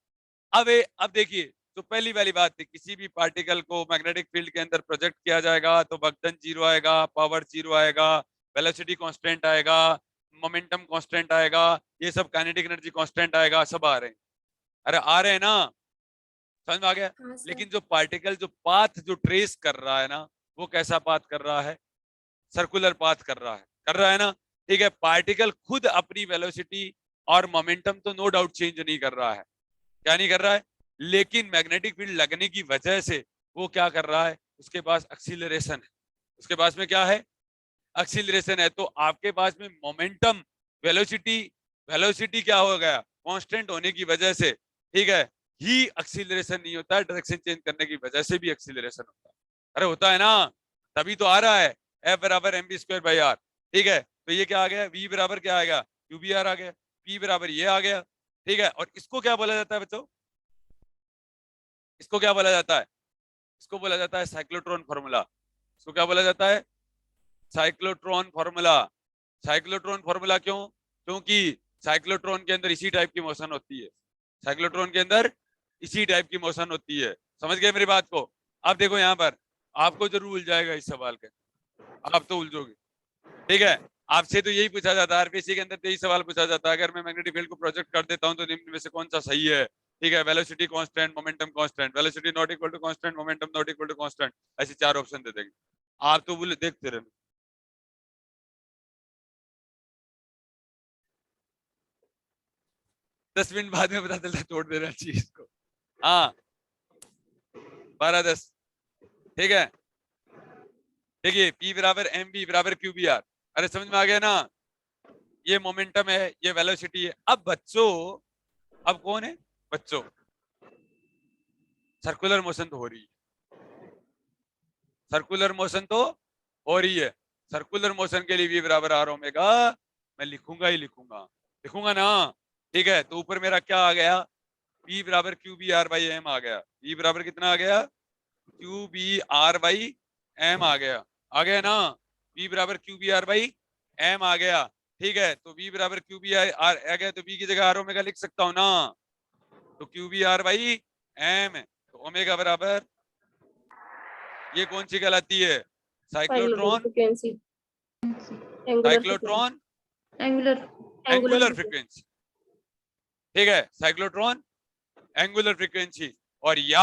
अब देखिए, तो पहली वाली बात थी, किसी भी पार्टिकल को मैग्नेटिक फील्ड के अंदर प्रोजेक्ट किया जाएगा तो वक्तन जीरो आएगा, पावर जीरो आएगा, वेलोसिटी कांस्टेंट आएगा, मोमेंटम कांस्टेंट आएगा, ये सब काइनेटिक एनर्जी कांस्टेंट आएगा, सब आ रहे हैं। अरे आ रहे हैं ना, समझ में आ गया? हाँ सर। लेकिन जो पार्टिकल जो पाथ जो ट्रेस कर रहा है ना, वो कैसा पाथ कर रहा है? सर्कुलर पाथ कर रहा है ना। ठीक है, पार्टिकल खुद अपनी वेलोसिटी और मोमेंटम तो नो डाउट चेंज नहीं कर रहा है, क्या नहीं कर रहा है, लेकिन मैग्नेटिक फील्ड लगने की वजह से वो क्या कर रहा है, उसके पास एक्सीलरेशन है, उसके पास में क्या है? एक्सीलरेशन है। तो आपके पास में मोमेंटम, वेलोसिटी, वेलोसिटी क्या हो गया? कांस्टेंट होने की वजह से, ठीक है, ही एक्सीलरेशन नहीं होता है, डायरेक्शन चेंज करने की वजह से भी एक्सीलरेशन होता है। अरे होता है ना, तभी तो आ रहा है एफ बराबर m B square by r. ठीक है, तो ये क्या आ गया? वी बराबर क्या आएगा? क्यू बी आर आ गया, पी बराबर ये आ गया। ठीक है, और इसको क्या बोला जाता है बच्चों? इसको क्या बोला जाता है? इसको बोला जाता है साइक्लोट्रॉन फॉर्मूला। इसको क्या बोला जाता है? Cyclotron formula. साइक्लोट्रॉन फॉर्मूला क्यों? क्योंकि साइक्लोट्रॉन के अंदर इसी टाइप की मोशन होती है, साइक्लोट्रॉन के अंदर इसी टाइप की मोशन होती है। समझ गए मेरी बात को? अब देखो यहाँ पर आपको जरूर उलझ जाएगा इस सवाल के, आप तो उलझोगे। ठीक है, आपसे तो यही पूछा जाता है, आरपीसी के अंदर तो यही सवाल पूछा जाता है, अगर मैं मैग्नेटिक फील्ड को प्रोजेक्ट कर देता हूं तो निम्न में से कौन सा सही है? ठीक है, velocity constant, momentum constant, velocity not equal to constant, momentum not equal to constant, ऐसे चार ऑप्शन दे देंगे, आप तो बोले देखते रहना। 10 मिनट बाद में पता चलता है, तोड़ देना चाहिए इसको। हाँ 12-10। ठीक है, देखिए पी बराबर एम बी बराबर क्यू बी आर। अरे समझ में आ गया ना, ये मोमेंटम है, ये वेलोसिटी है। अब बच्चों, अब कौन है बच्चों? सर्कुलर मोशन तो हो रही है, सर्कुलर मोशन तो हो रही है। सर्कुलर मोशन के लिए वी बराबर आर ओमेगा, मैं लिखूंगा ही लिखूंगा, लिखूंगा ना। ठीक है, तो ऊपर मेरा क्या आ गया? P बराबर Q B are by M आ गया। P बराबर कितना आ गया? Q B are by M आ गया ना। P बराबर Q B are by M आ गया। ठीक है, तो V बराबर क्यू बी आर आ गया, तो V की जगह आर ओमेगा लिख सकता हूं ना, तो q B are by m, तो ओमेगा बराबर, ये कौन सी कहलाती है? Cyclotron, frequency, angular frequency, cyclotron angular angular angular frequency. ठीक है, साइक्लोट्रॉन एंगुलर फ्रीक्वेंसी। और या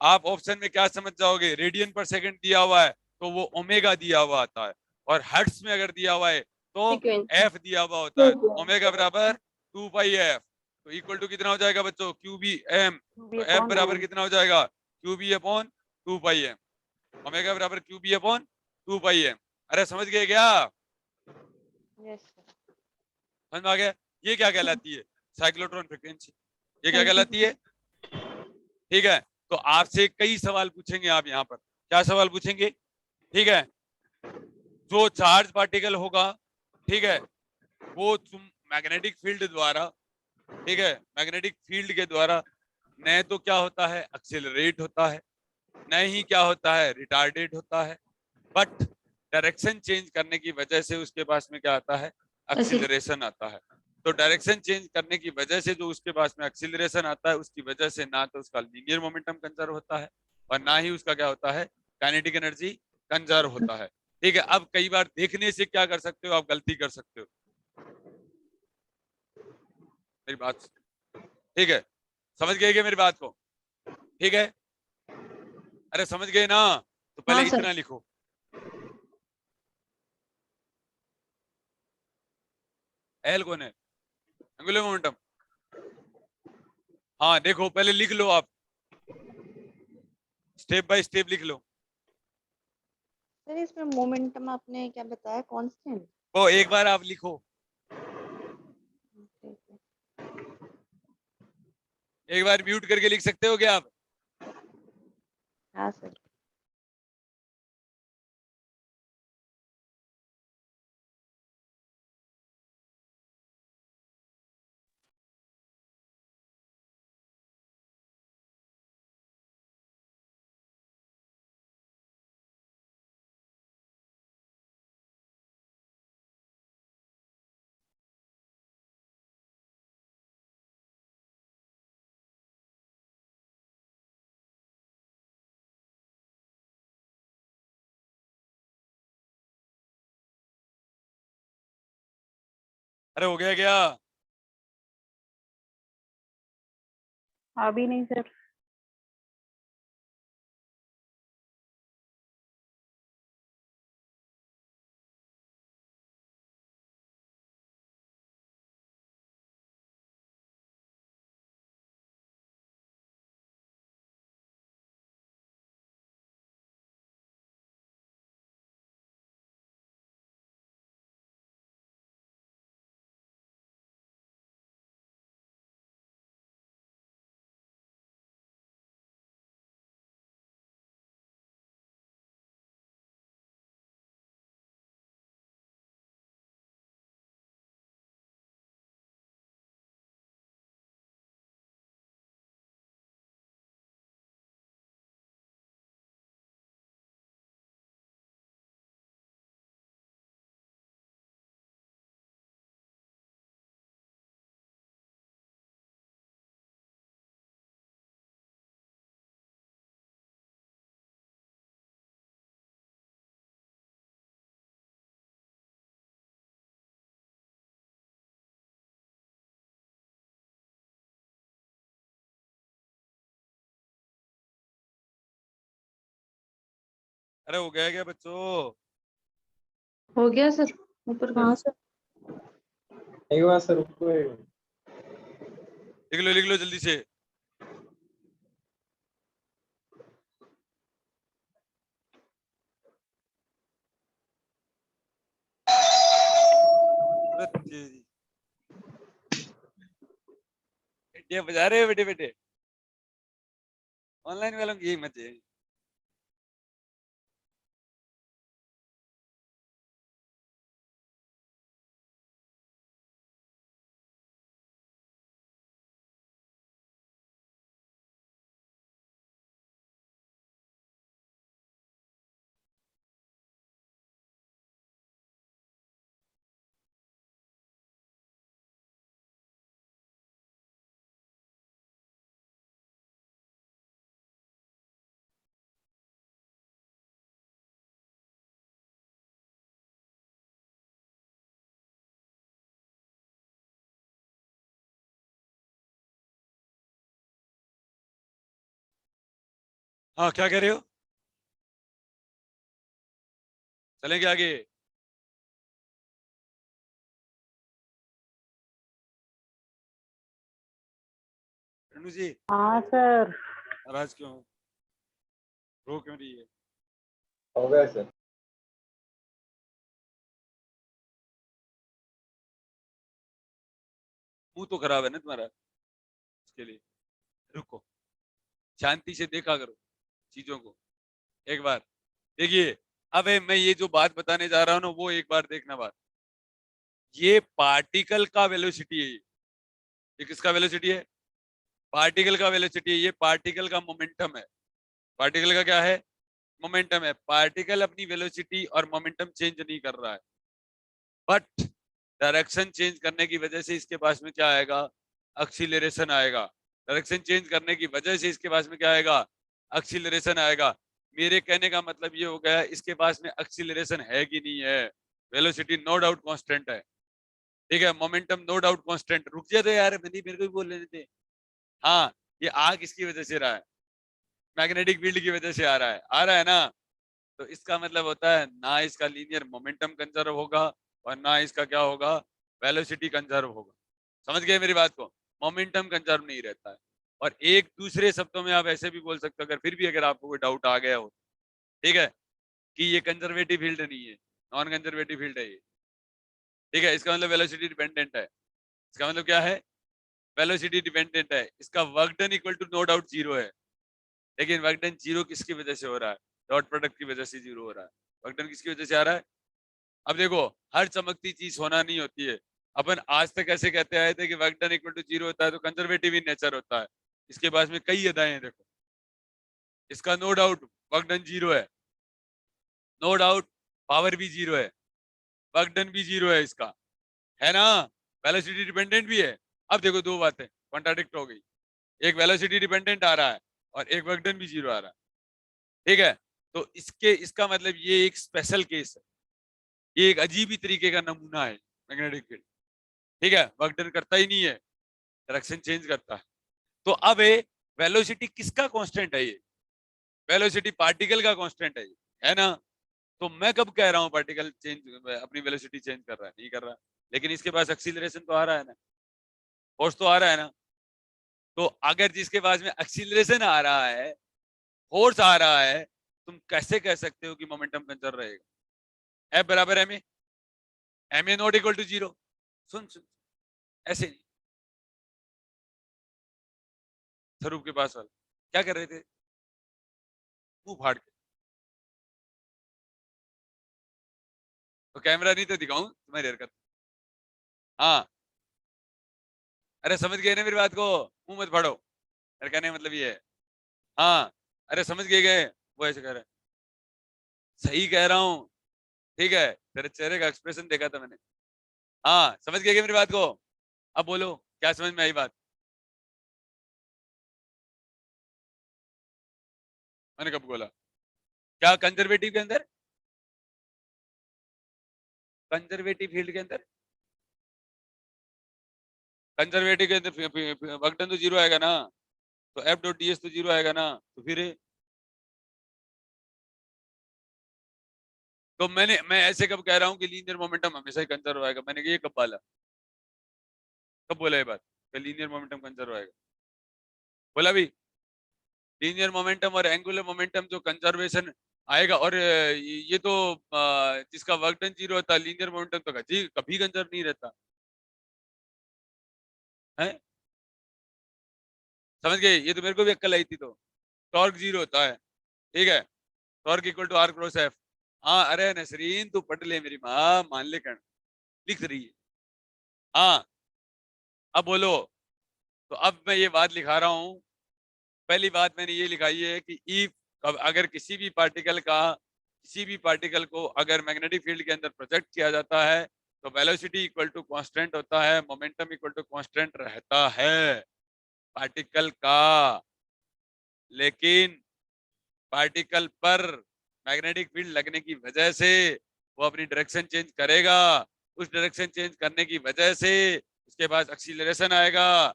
आप ऑप्शन में क्या समझ जाओगे, रेडियन पर सेकंड दिया हुआ है तो वो ओमेगा दिया हुआ आता है, और हर्ट्ज में अगर दिया हुआ है तो फ्रीक्वेंसी। एफ दिया हुआ होता है, ओमेगा बराबर 2 पाई एफ। तो इक्वल टू कितना हो जाएगा बच्चों? क्यू बी एम, तो एफ बराबर कितना हो जाएगा? क्यू बी अपॉन 2 पाई एम, ओमेगा बराबर क्यू बी अपॉन 2 पाई एम। अरे समझ गए क्या? समझ में आ गया? ये क्या कहलाती है? Cyclotron frequency. ये क्या कहलाती है? ठीक है, तो आपसे कई सवाल पूछेंगे आप यहाँ पर, क्या सवाल पूछेंगे? ठीक है, जो चार्ज पार्टिकल होगा, ठीक है, वो तुम मैग्नेटिक फील्ड द्वारा, ठीक है, मैग्नेटिक फील्ड के द्वारा न तो क्या होता है, एक्सेलरेट होता है, न ही क्या होता है, रिटार्डेड होता है, बट डायरेक्शन चेंज करने की वजह से उसके पास में क्या आता है? एक्सीलरेशन आता है। तो डायरेक्शन चेंज करने की वजह से जो उसके पास में एक्सीलरेशन आता है, उसकी वजह से ना तो उसका लीनियर मोमेंटम कंजर्व होता है, और ना ही उसका क्या होता है, काइनेटिक एनर्जी कंजर्व होता है। ठीक है, अब कई बार देखने से क्या कर सकते हो, आप गलती कर सकते हो, मेरी बात, ठीक है, समझ गए क्या मेरी बात को? ठीक है, अरे समझ गए ना, तो पहले हाँ सर। इतना लिखो, एल कौन है? Angular momentum. हाँ देखो, पहले लिख लो आप, स्टेप बाय स्टेप लिख लो। सर इसमें मोमेंटम आपने क्या बताया, कांस्टेंट? वो एक बार आप लिखो, एक बार म्यूट करके लिख सकते हो क्या आप? हाँ सर। अरे हो गया क्या? अभी नहीं सर। अरे हो गया क्या बच्चों? हो गया सर। ऊपर हाँ सर। एक बार सर रुको एक मिनट। लिख लो जल्दी से। अरे तेरी, ये बजा रहे हो बेटे बेटे? ऑनलाइन वालों की यही मजे हैं। हाँ क्या कह रहे हो? चलेंगे आगे? रेणु जी, हाँ सर। नाराज क्यों हो? रो क्यों रही है? हो गया सर। मुंह तो खराब है ना तुम्हारा, इसके लिए रुको, शांति से देखा करो चीजों को एक बार। देखिए, अब मैं ये जो बात बताने जा रहा हूँ ना, वो एक बार देखना बात। ये पार्टिकल का वेलोसिटी है। ये किसका वेलोसिटी है? पार्टिकल का वेलोसिटी है। ये पार्टिकल का मोमेंटम है। पार्टिकल का क्या है? मोमेंटम है। पार्टिकल अपनी वेलोसिटी और मोमेंटम चेंज नहीं कर रहा है, बट डायरेक्शन चेंज करने की वजह से इसके पास में क्या आएगा? एक्सीलरेशन आएगा। डायरेक्शन चेंज करने की वजह से इसके पास में क्या आएगा? एक्सीलरेशन आएगा। मेरे कहने का मतलब ये हो गया, इसके पास में एक्सीलरेशन है कि नहीं है? वेलोसिटी नो डाउट कांस्टेंट है, ठीक है। Momentum no doubt constant. रुक जाए तो यार, मेरे को भी बोल लेने दे। हाँ, ये आग किसकी वजह से रहा है? मैग्नेटिक फील्ड की वजह से आ रहा है ना। तो इसका मतलब होता है ना इसका लीनियर मोमेंटम कंजर्व होगा और ना इसका क्या होगा? वेलोसिटी कंजर्व होगा। समझ गए मेरी बात को? मोमेंटम कंजर्व नहीं रहता है। और एक दूसरे शब्दों में आप ऐसे भी बोल सकते हो, अगर फिर भी अगर आपको कोई डाउट आ गया हो, ठीक है, कि ये कंजर्वेटिव फील्ड नहीं है, नॉन कंजर्वेटिव फील्ड है ये, ठीक है। इसका मतलब वेलोसिटी डिपेंडेंट है। इसका मतलब क्या है? वेलोसिटी डिपेंडेंट है, इसका work done equal to no doubt 0 है, लेकिन वर्क डन 0 किसकी वजह से हो रहा है? डॉट प्रोडक्ट की वजह से 0 हो रहा है। वर्क डन किसकी वजह से आ रहा है? अब देखो, हर चमकती चीज होना नहीं होती है। अपन आज तक ऐसे कहते आए थे कि वर्क डन इक्वल टू 0 होता है तो कंजर्वेटिव इन नेचर होता है। इसके पास में कई अदाएं हैं, देखो इसका नो डाउट वर्क डन 0 है, नो डाउट पावर भी 0 है, वर्क डन भी 0 है इसका, है ना? वेलोसिटी डिपेंडेंट भी है। अब देखो दो बातें कॉन्ट्राडिक्ट हो गई, एक वेलोसिटी डिपेंडेंट आ रहा है और एक वर्क डन भी 0 आ रहा है, ठीक है? तो इसका मतलब ये एक स्पेशल केस है, ये एक अजीब ही तरीके का नमूना है मैग्नेटिक फील्ड, ठीक है? वर्क डन करता ही नहीं है, डायरेक्शन चेंज करता है। तो अब वेलोसिटी किसका कांस्टेंट है? ये वेलोसिटी पार्टिकल का कांस्टेंट है, है ना? तो मैं कब कह रहा हूँ पार्टिकल चेंज अपनी वेलोसिटी चेंज कर रहा है? नहीं कर रहा, लेकिन इसके पास एक्सीलरेशन तो आ रहा है ना, फोर्स तो आ रहा है ना। तो अगर जिसके पास में एक्सीलरेशन आ रहा है, फोर्स आ रहा है, तुम कैसे कह सकते हो कि मोमेंटम कंजर्व रहेगा? F बराबर m a not equal to 0। सुन सुन, ऐसे नहीं। स्वरूप के पास वाला क्या कर रहे थे? मुंह फाड़ के। तो कैमरा नहीं तो दिखाऊं तुम्हारी हरकत? हाँ, अरे समझ गए ना मेरी बात को? मुंह मत फाड़ो, मेरे कहने का मतलब ये है। हाँ, अरे समझ गए? वो ऐसे कह रहे हैं, सही कह रहा हूँ, ठीक है? तेरे चेहरे का एक्सप्रेशन देखा था मैंने। हाँ, समझ गए क्या मेरी बात को? अब बोलो, क्या समझ में आई बात? मैंने कब बोला? क्या कंजर्वेटिव के अंदर, कंजर्वेटिव फील्ड के अंदर, कंजर्वेटिव के अंदर वर्क डन तो 0 आएगा ना, तो एफ डॉट डी एस तो 0 आएगा ना, तो फिर तो मैं ऐसे कब कह रहा हूँ कि लीनियर मोमेंटम हमेशा ही कंजर्व आएगा? मैंने ये कब बोला? कब बोला ये बात कि लीनियर मोमेंटम कंजर्व आएगा? बोला भी लीनियर मोमेंटम और एंगुलर मोमेंटम जो कंजर्वेशन आएगा, और ये तो जिसका वर्क डन 0 होता है, लीनियर मोमेंटम तो कभी कभी कंजर्व नहीं रहता है। समझ गए? ये तो मेरे को भी अक्ल आई थी। तो टॉर्क 0 होता है, ठीक है? Torque equal to r cross F. हाँ, अरे नसरीन तू पढ़ ले, मेरी माँ मान ले कण लिख रही है। हाँ, अब बोलो। तो अब मैं ये बात लिखा रहा हूँ, पहली बात मैंने ये लिखाई है कि इफ अगर किसी भी पार्टिकल को अगर मैग्नेटिक फील्ड के अंदर प्रोजेक्ट किया जाता है तो वेलोसिटी इक्वल टू कांस्टेंट होता है, मोमेंटम इक्वल टू कांस्टेंट रहता है पार्टिकल का। लेकिन पार्टिकल पर मैग्नेटिक फील्ड लगने की वजह से वो अपनी डायरेक्शन चेंज करेगा, उस डायरेक्शन चेंज करने की वजह से उसके पास एक्सीलरेशन आएगा,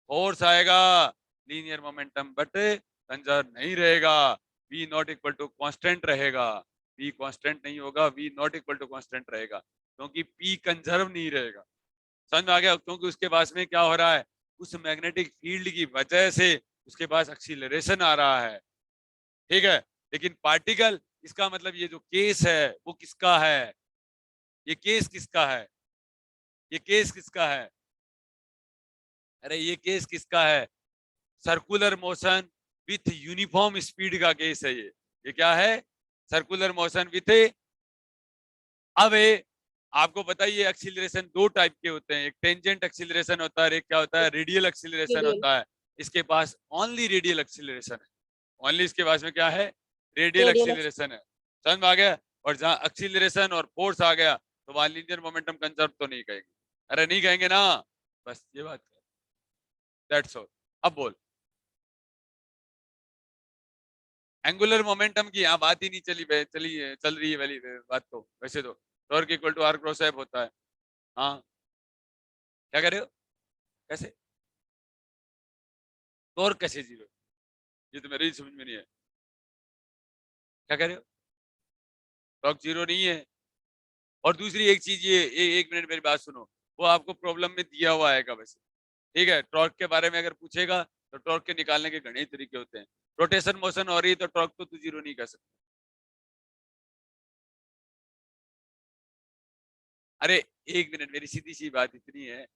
फोर्स आएगा, लीनियर मोमेंटम बट कंजर्व नहीं रहेगा, v not equal to constant रहेगा। v कांस्टेंट नहीं होगा, v not equal to constant रहेगा, क्योंकि p कंजर्व नहीं रहेगा। समझ में आ गया? क्योंकि उसके पास में क्या हो रहा है, उस मैग्नेटिक फील्ड की वजह से उसके पास एक्सीलरेशन आ रहा है, ठीक है? लेकिन पार्टिकल, इसका मतलब ये जो केस है वो किसका है? ये केस किसका है? ये केस किसका है? अरे ये केस किसका है? Circular motion with uniform speed का केस है ये क्या है? Circular motion with. अब आपको बताइए एक्सीलरेशन दो टाइप के होते हैं, एक टेंजेंट एक्सीलरेशन होता है, एक क्या होता है, रेडियल एक्सीलरेशन रेडियल। होता है। इसके पास ओनली रेडियल एक्सीलरेशन है, ओनली इसके पास में क्या है? रेडियल रेडियल एक्सीलरेशन है। समझ में आ गया? और जहां एक्सीलरेशन और फोर्स आ गया तो वहां लीनियर मोमेंटम कंजर्व तो नहीं कहेंगे। अरे नहीं कहेंगे ना, बस ये बात है, दैट्स ऑल। अब बोल, एंगुलर मोमेंटम की यहाँ बात ही नहीं चल रही है वाली बात। तो वैसे तो torque equal to r cross F होता है। हाँ, क्या कर रहे हो? कैसे टॉर्क कैसे 0? ये तो मेरे ही समझ में नहीं है, क्या कह रहे हो? टॉर्क 0 नहीं है। और दूसरी एक चीज ये, एक मिनट मेरी बात सुनो, वो आपको प्रॉब्लम में दिया हुआ आएगा वैसे, ठीक है? टॉर्क के बारे में अगर पूछेगा तो टॉर्क के निकालने के घने तरीके होते हैं। रोटेशन मोशन हो रही है तो टॉर्क तो तू 0 नहीं कर सकता। अरे एक मिनट, मेरी सीधी सी बात इतनी है,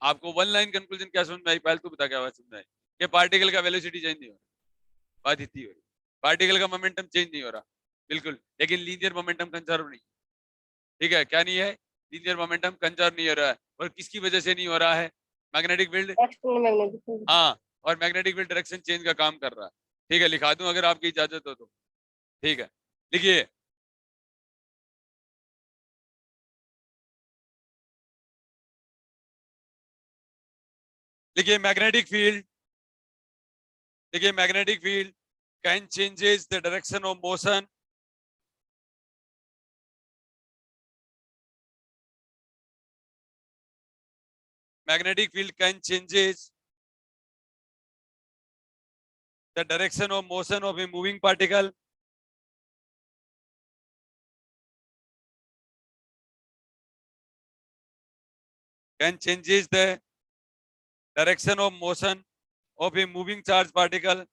आपको वन लाइन कंक्लूजन क्या समझ में आई? पहले तो बता क्या बात समझ में आई कि पार्टिकल का वेलोसिटी चेंज नहीं हो रहा, बात इतनी हो रही। पार्टिकल का मोमेंटम चेंज नहीं हो रहा बिल्कुल, लेकिन लीनियर मोमेंटम कंजर्व नहीं। ठीक है, क्या नहीं है? लीनियर मोमेंटम कंजर्व नहीं हो रहा है। और किसकी वजह से नहीं हो रहा है? Magnetic field. External magnetic field. हाँ, और मैग्नेटिक फील्ड डायरेक्शन चेंज का काम कर रहा है। ठीक है, लिखा दूं अगर आपकी इजाजत हो तो? ठीक है, लिखिए। लिखिए मैग्नेटिक फील्ड, देखिए magnetic field can changes the direction of motion magnetic field can changes the direction of motion of a moving particle can changes the direction of motion of a moving charge particle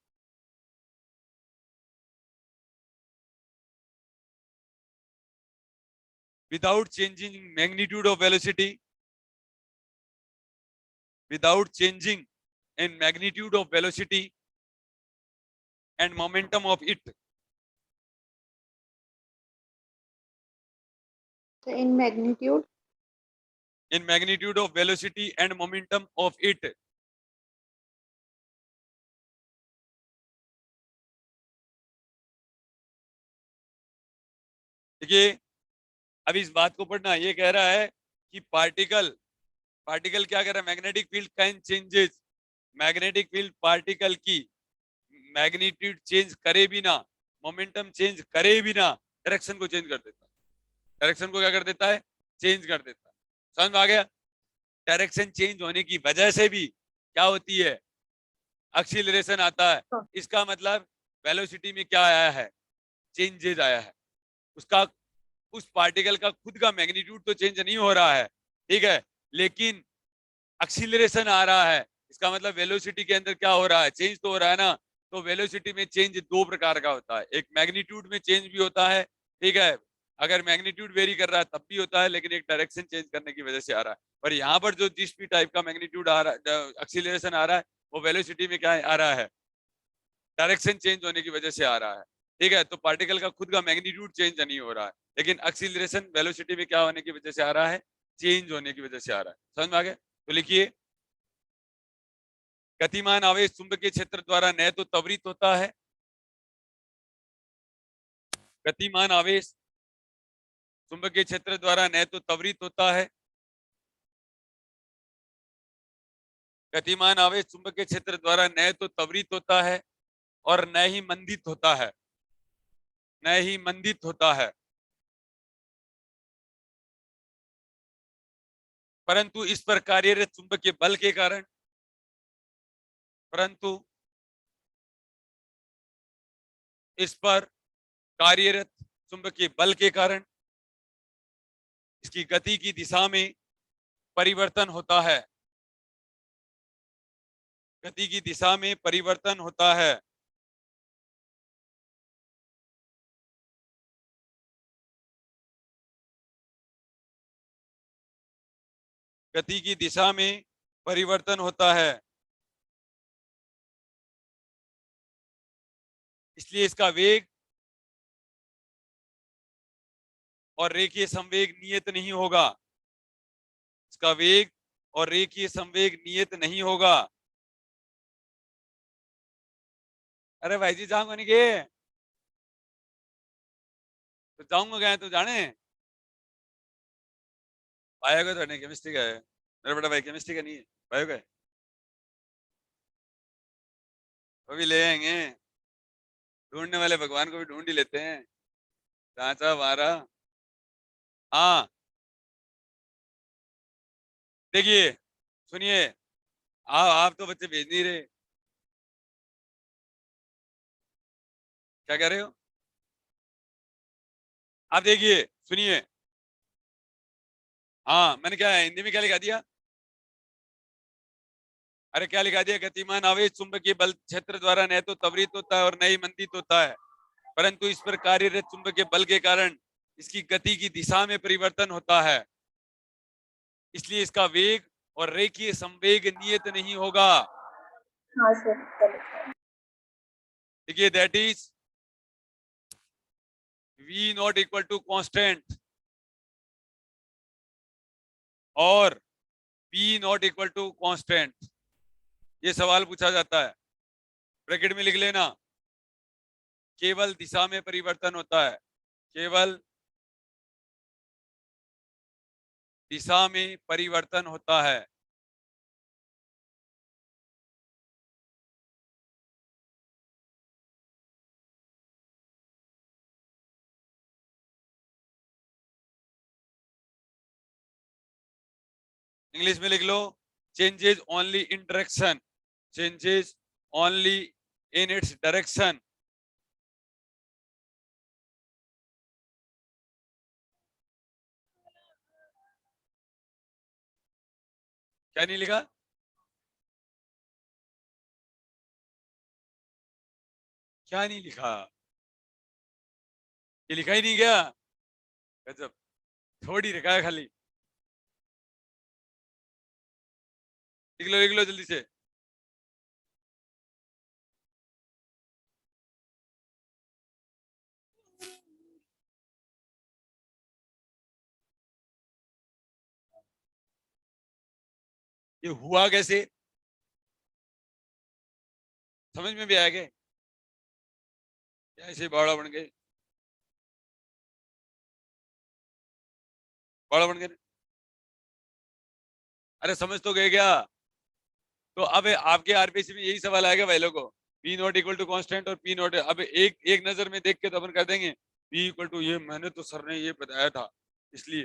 without changing magnitude of velocity, without changing in magnitude of velocity and momentum of it. So in magnitude. In magnitude of velocity and momentum of it. देखिए अब इस बात को पढ़ना, ये कह रहा है कि पार्टिकल क्या कर रहा है? Magnetic field can changes, magnetic field particle की मैग्नीट्यूड चेंज करे बिना, मोमेंटम चेंज करे बिना डायरेक्शन को चेंज कर देता है। डायरेक्शन को क्या कर देता है? चेंज कर देता है। समझ में आ गया? डायरेक्शन चेंज होने की वजह से भी क्या होती है? एक्सीलरेशन आता है। इसका मतलब वेलोसिटी में क्या आया है? चेंजेस आया है। उसका, उस पार्टिकल का खुद का मैग्नीट्यूड तो चेंज नहीं हो रहा है, ठीक है, लेकिन एक्सीलरेशन आ रहा है। इसका मतलब वेलोसिटी के अंदर क्या हो रहा है? चेंज तो हो रहा है ना। तो वेलोसिटी में चेंज दो प्रकार का होता है, एक मैग्नीट्यूड में चेंज भी होता है, ठीक है, अगर मैग्नीट्यूड वेरी कर रहा है तब भी होता है, लेकिन एक डायरेक्शन चेंज करने की वजह से आ रहा है। और यहाँ पर जो जिस भी टाइप का मैग्नीट्यूड आ रहा है, एक्सीलरेशन आ रहा है, वो वेलोसिटी में क्या आ रहा है? डायरेक्शन चेंज होने की वजह से आ रहा है। ठीक है, तो पार्टिकल का खुद का मैग्नीट्यूड चेंज नहीं हो रहा है, लेकिन एक्सीलरेशन वेलोसिटी में क्या होने की वजह से आ रहा है? चेंज होने की वजह से आ रहा है। समझ में आ गया? तो लिखिए, गतिमान आवेश चुंबकीय क्षेत्र द्वारा न तो त्वरित होता है, गतिमान आवेश चुंबकीय क्षेत्र द्वारा न तो त्वरित होता है, गतिमान आवेश चुंबकीय क्षेत्र द्वारा न तो त्वरित होता है और न ही मंदित होता है, न ही मंदित होता है, परंतु इस पर कार्यरत चुंबकीय बल के कारण, परंतु इस पर कार्यरत चुंबकीय बल के कारण इसकी गति की दिशा में परिवर्तन होता है, गति की दिशा में परिवर्तन होता है। गति की दिशा में परिवर्तन होता है, इसलिए इसका वेग और रेखीय संवेग नियत नहीं होगा, इसका वेग और रेखीय संवेग नियत नहीं होगा। अरे भाई जी जाऊंगा नहीं गए तो जाऊंगा, गए तो जाने बायो का, तो केमिस्ट्री का है मेरा बड़ा भाई, केमिस्ट्री का नहीं है, बायो का है। वो भी ले आएंगे, ढूंढने वाले भगवान को भी ढूंढ ही लेते हैं। चाचा हमारा, हाँ देखिए सुनिए, आप तो बच्चे भेज नहीं रहे, क्या कह रहे हो? आप देखिए सुनिए, हाँ मैंने क्या हिंदी में क्या लिखा दिया? अरे क्या लिखा दिया? गतिमान आवेश चुंबकीय बल क्षेत्र द्वारा न तो त्वरित होता है और न ही मंदित होता है, परंतु इस पर कार्यरत चुंबकीय बल के कारण इसकी गति की दिशा में परिवर्तन होता है, इसलिए इसका वेग और रेखीय संवेग नियत नहीं होगा। हाँ सर चलो। देखिए that is v not equal to constant और p not equal to constant. ये सवाल पूछा जाता है, ब्रैकेट में लिख लेना। केवल दिशा में परिवर्तन होता है, केवल दिशा में परिवर्तन होता है। इंग्लिश में लिख लो, changes only in direction, changes only in its direction. क्या नहीं लिखा? क्या नहीं लिखा? ये लिखा ही नहीं गया? गजब, थोड़ी लिखा है खाली। लिख लो जल्दी से। ये हुआ कैसे, समझ में भी आया क्या? ऐसे बाड़ा बन गए, बाड़ा बन गए। अरे समझ तो गए क्या? तो अब आपके आरपीसी में यही सवाल आएगा भाई लोगों को, p not equal to constant और पी नॉट। अब एक नजर में देख के तो अपन कर देंगे पी इक्वल टू, ये मैंने तो सर ने ये बताया था इसलिए।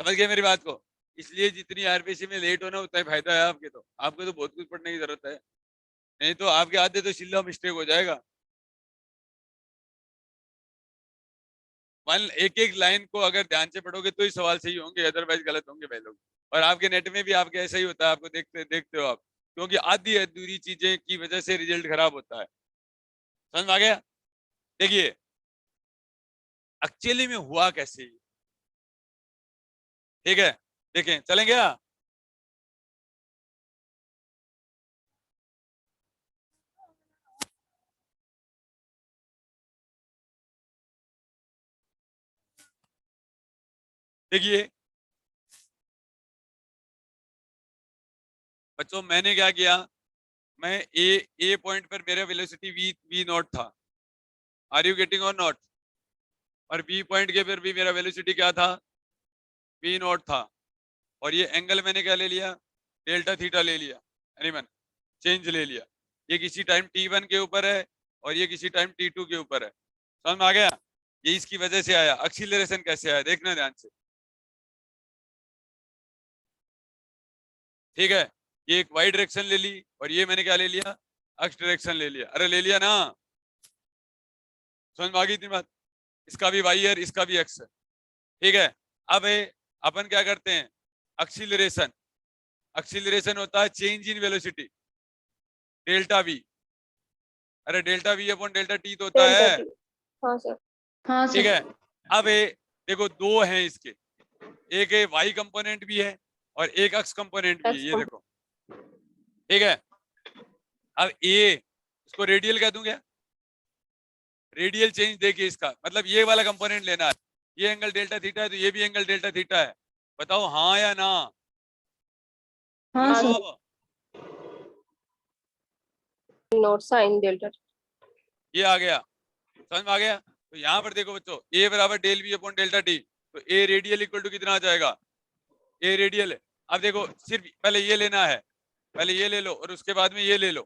समझ गए मेरी बात को? इसलिए जितनी आरपीसी में लेट होना उतना ही फायदा है आपके। तो आपको तो बहुत कुछ पढ़ने की जरूरत है, नहीं तो आपके आधे तो शिल्ला मिस्टेक हो जाएगा। एक एक लाइन को अगर ध्यान से पढ़ोगे तो ही सवाल सही होंगे, अदरवाइज गलत होंगे भाई लोग। और आपके नेट में भी आपके ऐसा ही होता है, आपको देखते देखते हो आप, क्योंकि आधी अधूरी चीजें की वजह से रिजल्ट खराब होता है। समझ में आ गया? देखिए एक्चुअली में हुआ कैसे, ठीक है? देखें, चलेंगे क्या? देखिए बच्चों, मैंने क्या किया, मैं ए पॉइंट पर मेरा वेलोसिटी वी नॉट था, आर यू गेटिंग और नॉट? और बी पॉइंट के पर भी मेरा वेलोसिटी क्या था, वी नॉट था। और ये एंगल मैंने क्या ले लिया, डेल्टा थीटा ले लिया, एनीवन चेंज ले लिया। ये किसी टाइम t1 के ऊपर है और ये किसी टाइम t2 के ऊपर है। समझ में आ गया? ये इसकी वजह से आया। एक्सीलरेशन कैसे आया देखना ध्यान से, ठीक है? ये एक वाई डायरेक्शन ले ली और ये मैंने क्या ले लिया, एक्स डायरेक्शन ले लिया। अरे ले लिया ना, समझ में आ गई इतनी बात? इसका भी वाई है, इसका भी एक्स है, ठीक है? अब अपन क्या करते हैं, एक्सीलरेशन, एक्सीलरेशन होता है change in velocity, delta V. अरे delta V upon delta T तो होता है, हाँ सर। हाँ ठीक सर। है? अब देखो दो हैं इसके, एक वाई कंपोनेंट भी है और एक एक्स कंपोनेंट भी है, ये देखो, ठीक है? अब इसको रेडियल कह दूं क्या? रेडियल चेंज देखिए इसका मतलब ये वाला कंपोनेंट लेना है, ये एंगल डेल्टा थीटा है तो ये भी एंगल डेल्टा थीटा है। बताओ हाँ या ना? हाँ सर। बताओ। Not sine delta. ये आ गया, समझ में आ गया? तो यहाँ पर देखो बच्चों, ए बराबर del v upon delta T, तो ए रेडियल इक्वल टू कितना आ जाएगा, ए रेडियल है। अब देखो सिर्फ पहले ये लेना है, पहले ये ले लो और उसके बाद में ये ले लो,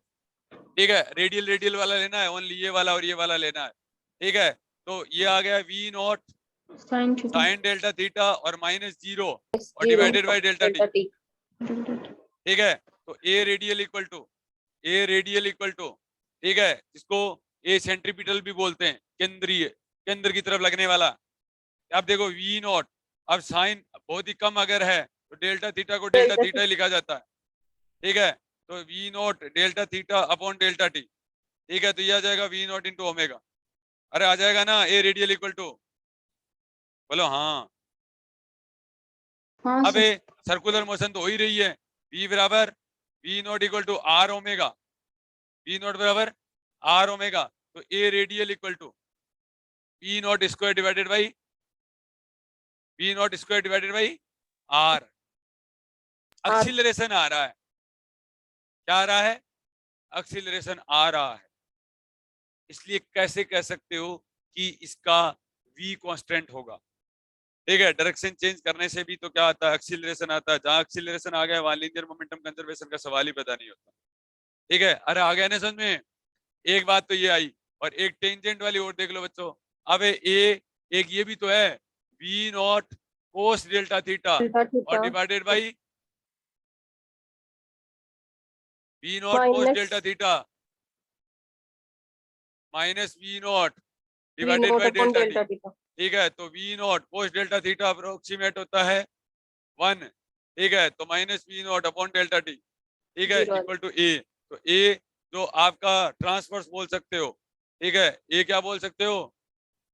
ठीक है? रेडियल रेडियल वाला लेना है, ओनली ये वाला और ये वाला लेना है, ठीक है? तो ये आ गया V nought sine theta sine delta theta और माइनस 0 और डिवाइडेड बाय डेल्टा टी, ठीक है? तो ए radial equal to, A radial equal to, ठीक है, इसको ए सेंट्रीपिटल भी बोलते हैं, केंद्रीय, केंद्र की तरफ लगने वाला। अब देखो वी नॉट, अब साइन बहुत ही कम अगर है तो डेल्टा थीटा को डेल्टा थीटा ही लिखा जाता है, ठीक है? तो v naught delta theta upon delta T, ठीक है? तो ये आ जाएगा वी नॉट इंटू ओमेगा। अरे आ जाएगा ना, ए रेडियल इक्वल टू, बोलो हाँ। हाँ अब सर। सर्कुलर मोशन तो हो ही रही है, V बराबर V not equal to R omega, V nought बराबर R ओमेगा, तो A radial equal to V nought square divided by V nought square divided by R। Acceleration आ रहा है, क्या आ रहा है? एक्सीलरेशन आ रहा है, इसलिए कैसे कह सकते हो कि इसका V कांस्टेंट होगा? ठीक है, डायरेक्शन चेंज करने से भी तो क्या आता है? एक्सीलरेशन आता है। जहां एक्सीलरेशन आ गया वहां लीनियर मोमेंटम कंजर्वेशन का सवाल ही पैदा नहीं होता। ठीक है, अरे आ गया ना समझ में? एक बात तो ये आई, और एक टेंजेंट वाली और देख लो बच्चों। अब एक ये भी तो है, V nought cos delta theta और divided by V nought cos delta theta minus V nought divided by delta T. ठीक है, तो V nought cos delta theta approximate होता है 1। ठीक है, तो minus V nought upon delta T, ठीक है, इक्वल टू A। तो A जो आपका ट्रांसवर्स बोल सकते हो, ठीक है, A क्या बोल सकते हो?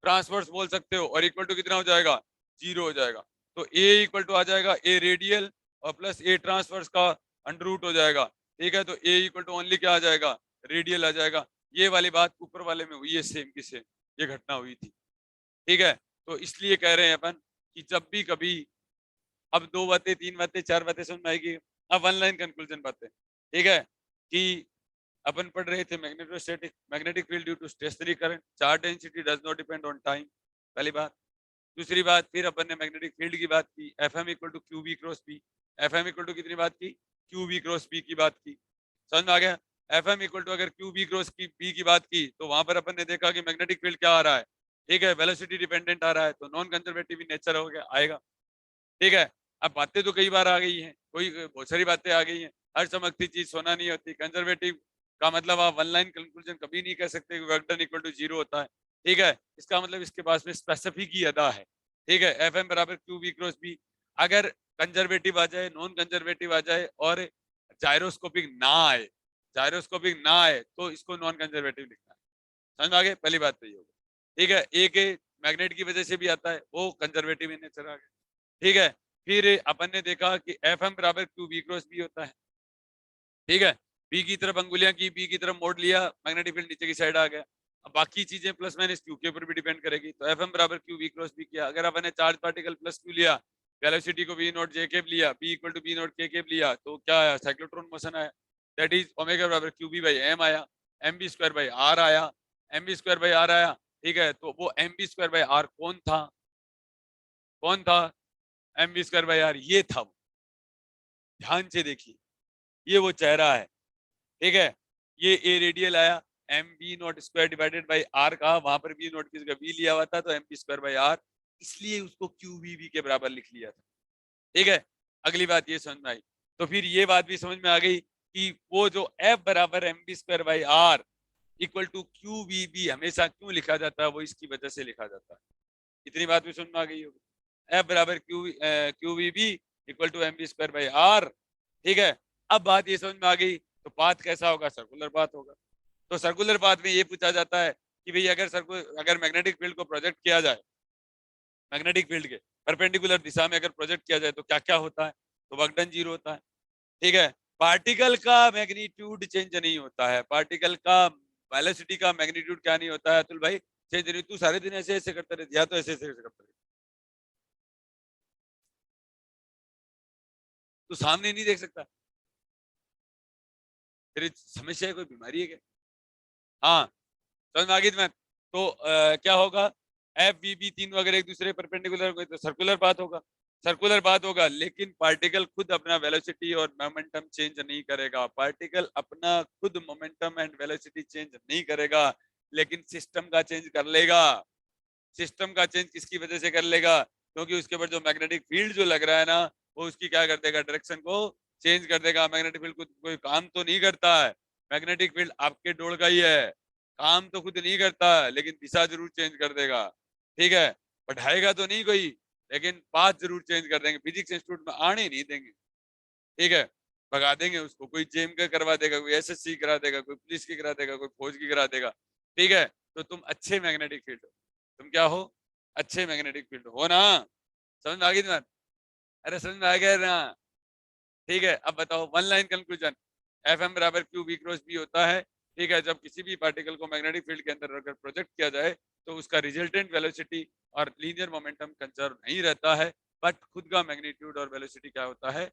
ट्रांसवर्स बोल सकते हो, और इक्वल टू कितना हो जाएगा? 0 हो जाएगा। तो A इक्वल टू आ जाएगा A रेडियल और प्लस A ट्रांसवर्स का अंडर रूट हो जाएगा। ठीक है, तो A इक्वल टू ओनली क्या आ जाएगा? रेडियल आ जाएगा। ये वाली बात ऊपर वाले में हुई है सेम की सेम, ये घटना हुई थी। ठीक है, तो इसलिए कह रहे हैं अपन कि जब भी कभी, अब 2 बातें 3 बातें 4 बातें समझ में आएगी। अब वन लाइन कंक्लूजन बातें, ठीक है, कि अपन पढ़ रहे थे magnetostatic, magnetic field due to stationary current, charge density does not depend on time, पहली बात। दूसरी बात, फिर अपन ने मैग्नेटिक फील्ड की बात की, Fm equal to Q B cross B. Fm equal to कितनी बात की? क्यू बी क्रॉस बी की बात की, समझ में आ गया? Fm इक्वल टू अगर क्यू बी क्रॉस की बी की बात की, तो वहां पर अपन ने देखा कि मैग्नेटिक फील्ड क्या आ रहा है? ठीक है, वेलोसिटी डिपेंडेंट आ रहा है, तो नॉन कंजर्वेटिव नेचर हो गया, आएगा। ठीक है, अब बातें तो कई बार आ गई हैं, कोई बहुत सारी बातें आ गई हैं। हर चमकती चीज सोना नहीं होती। कंजर्वेटिव का मतलब आप वन लाइन कंक्लूजन कभी नहीं कह सकते कि वर्क डन इक्वल टू 0 होता है। ठीक है, इसका मतलब इसके पास में स्पेसिफिक ही अदा है। ठीक है, Fm बराबर क्यू बी क्रॉस बी। अगर कंजर्वेटिव आ जाए, नॉन कंजर्वेटिव आ जाए और जायरोस्कोपिक ना आए, जायरोस्कोपिक ना आए, तो इसको नॉन कंजर्वेटिव लिखना है। समझ में आ गए? पहली बात तो ये होगी। ठीक है, एक मैग्नेट की वजह से भी आता है, वो कंजर्वेटिव इन नेचर आ गया। ठीक है, फिर अपन ने देखा कि Fm बराबर क्यू बी क्रॉस बी होता है। ठीक है, बी की तरफ अंगुलियां की, बी की तरफ मोड़ लिया, मैग्नेटिक फील्ड नीचे की साइड आ गया। अब बाकी चीजें प्लस माइनस क्यू के ऊपर भी डिपेंड करेगी। तो Fm बराबर क्यू बी क्रॉस बी किया। अगर अपन ने चार्ज पार्टिकल प्लस क्यू लिया, वेलोसिटी को v नॉट जे केप लिया, b equal to b not K cap लिया, तो क्या आया? साइक्लोट्रॉन मोशन आया, दैट इज ओमेगा बराबर क्यू बी बाई एम आया, M B square by R आया, M B square by R आया। ठीक है, तो वो M B square by R कौन था? कौन था? M B square by are, ये था वो। ध्यान से देखिए, ये वो चेहरा है। ठीक है, ये ए रेडियल आया, M v naught square divided by r का, वहां पर बी नॉट की जगह बी लिया हुआ था, तो m B square by r, इसलिए उसको क्यू बी बी के बराबर लिख लिया था। ठीक है, अगली बात ये समझ में आई। तो फिर ये बात भी समझ में आ गई कि वो जो एफ बराबर m B square by r equal to Q v B हमेशा क्यों लिखा जाता है, वो इसकी वजह से लिखा जाता है। इतनी बात भी समझ में आ गई होगी। एफ बराबर Q v B equal to m B square by r. ठीक है, अब बात ये समझ में आ गई, तो पाथ कैसा होगा? सर्कुलर पाथ होगा। तो सर्कुलर पाथ में ये पूछा जाता है कि भाई अगर मैग्नेटिक फील्ड को प्रोजेक्ट किया जाए, मैग्नेटिक फील्ड के परपेंडिकुलर दिशा में अगर प्रोजेक्ट किया जाए, तो क्या क्या होता है? तो वर्क डन 0 होता है। ठीक है, पार्टिकल का मैग्नीट्यूड चेंज नहीं होता है, पार्टिकल का वेलोसिटी का मैग्नीट्यूड क्या नहीं होता है अतुल भाई? चेंज नहीं। तू सारे दिन ऐसे ऐसे करता रहता, या तो ऐसे ऐसे करता रहता, तू सामने नहीं देख सकता? तेरी समस्या है, कोई बीमारी है क्या? हाँ, समझ में आ गई तुम्हें? तो क्या होगा? एफ बी बी तीनों अगर एक दूसरे परपेंडिकुलर हो तो सर्कुलर पाथ होगा, सर्कुलर पाथ होगा। लेकिन पार्टिकल खुद अपना वेलोसिटी और मोमेंटम चेंज नहीं करेगा, पार्टिकल अपना खुद मोमेंटम एंड वेलोसिटी चेंज नहीं करेगा, लेकिन सिस्टम का चेंज कर लेगा। सिस्टम का चेंज किसकी वजह से कर लेगा? क्योंकि उसके ऊपर जो मैग्नेटिक फील्ड जो लग रहा है ना, वो उसकी क्या कर देगा? डायरेक्शन को चेंज कर देगा। मैग्नेटिक फील्ड कोई काम तो नहीं करता है, मैग्नेटिक फील्ड आपके डोर का ही है, काम तो खुद नहीं करता है, लेकिन दिशा जरूर चेंज कर देगा। ठीक है, बढ़ाएगा तो नहीं कोई, लेकिन पाथ जरूर चेंज कर देंगे। फिजिक्स इंस्टीट्यूट में आने नहीं देंगे। ठीक है, भगा देंगे उसको, कोई जेम का करवा देगा, कोई एसएससी करा देगा, कोई पुलिस की करा देगा, कोई फौज की करा देगा। ठीक है, तो तुम अच्छे मैग्नेटिक फील्ड हो, तुम क्या हो? अच्छे मैग्नेटिक फील्ड हो ना। समझ में आ गई तुम्हारे? अरे समझ में आ गया ना? ठीक है, अब बताओ one line conclusion, F M बराबर क्यू बी क्रॉस बी होता है। ठीक है, जब किसी भी पार्टिकल को मैग्नेटिक फील्ड के अंदर अगर प्रोजेक्ट किया जाए तो उसका रिजल्टेंट वेलोसिटी और लीनियर मोमेंटम कंजर्व नहीं रहता है, बट खुद का मैग्नीट्यूड और वेलोसिटी क्या होता है,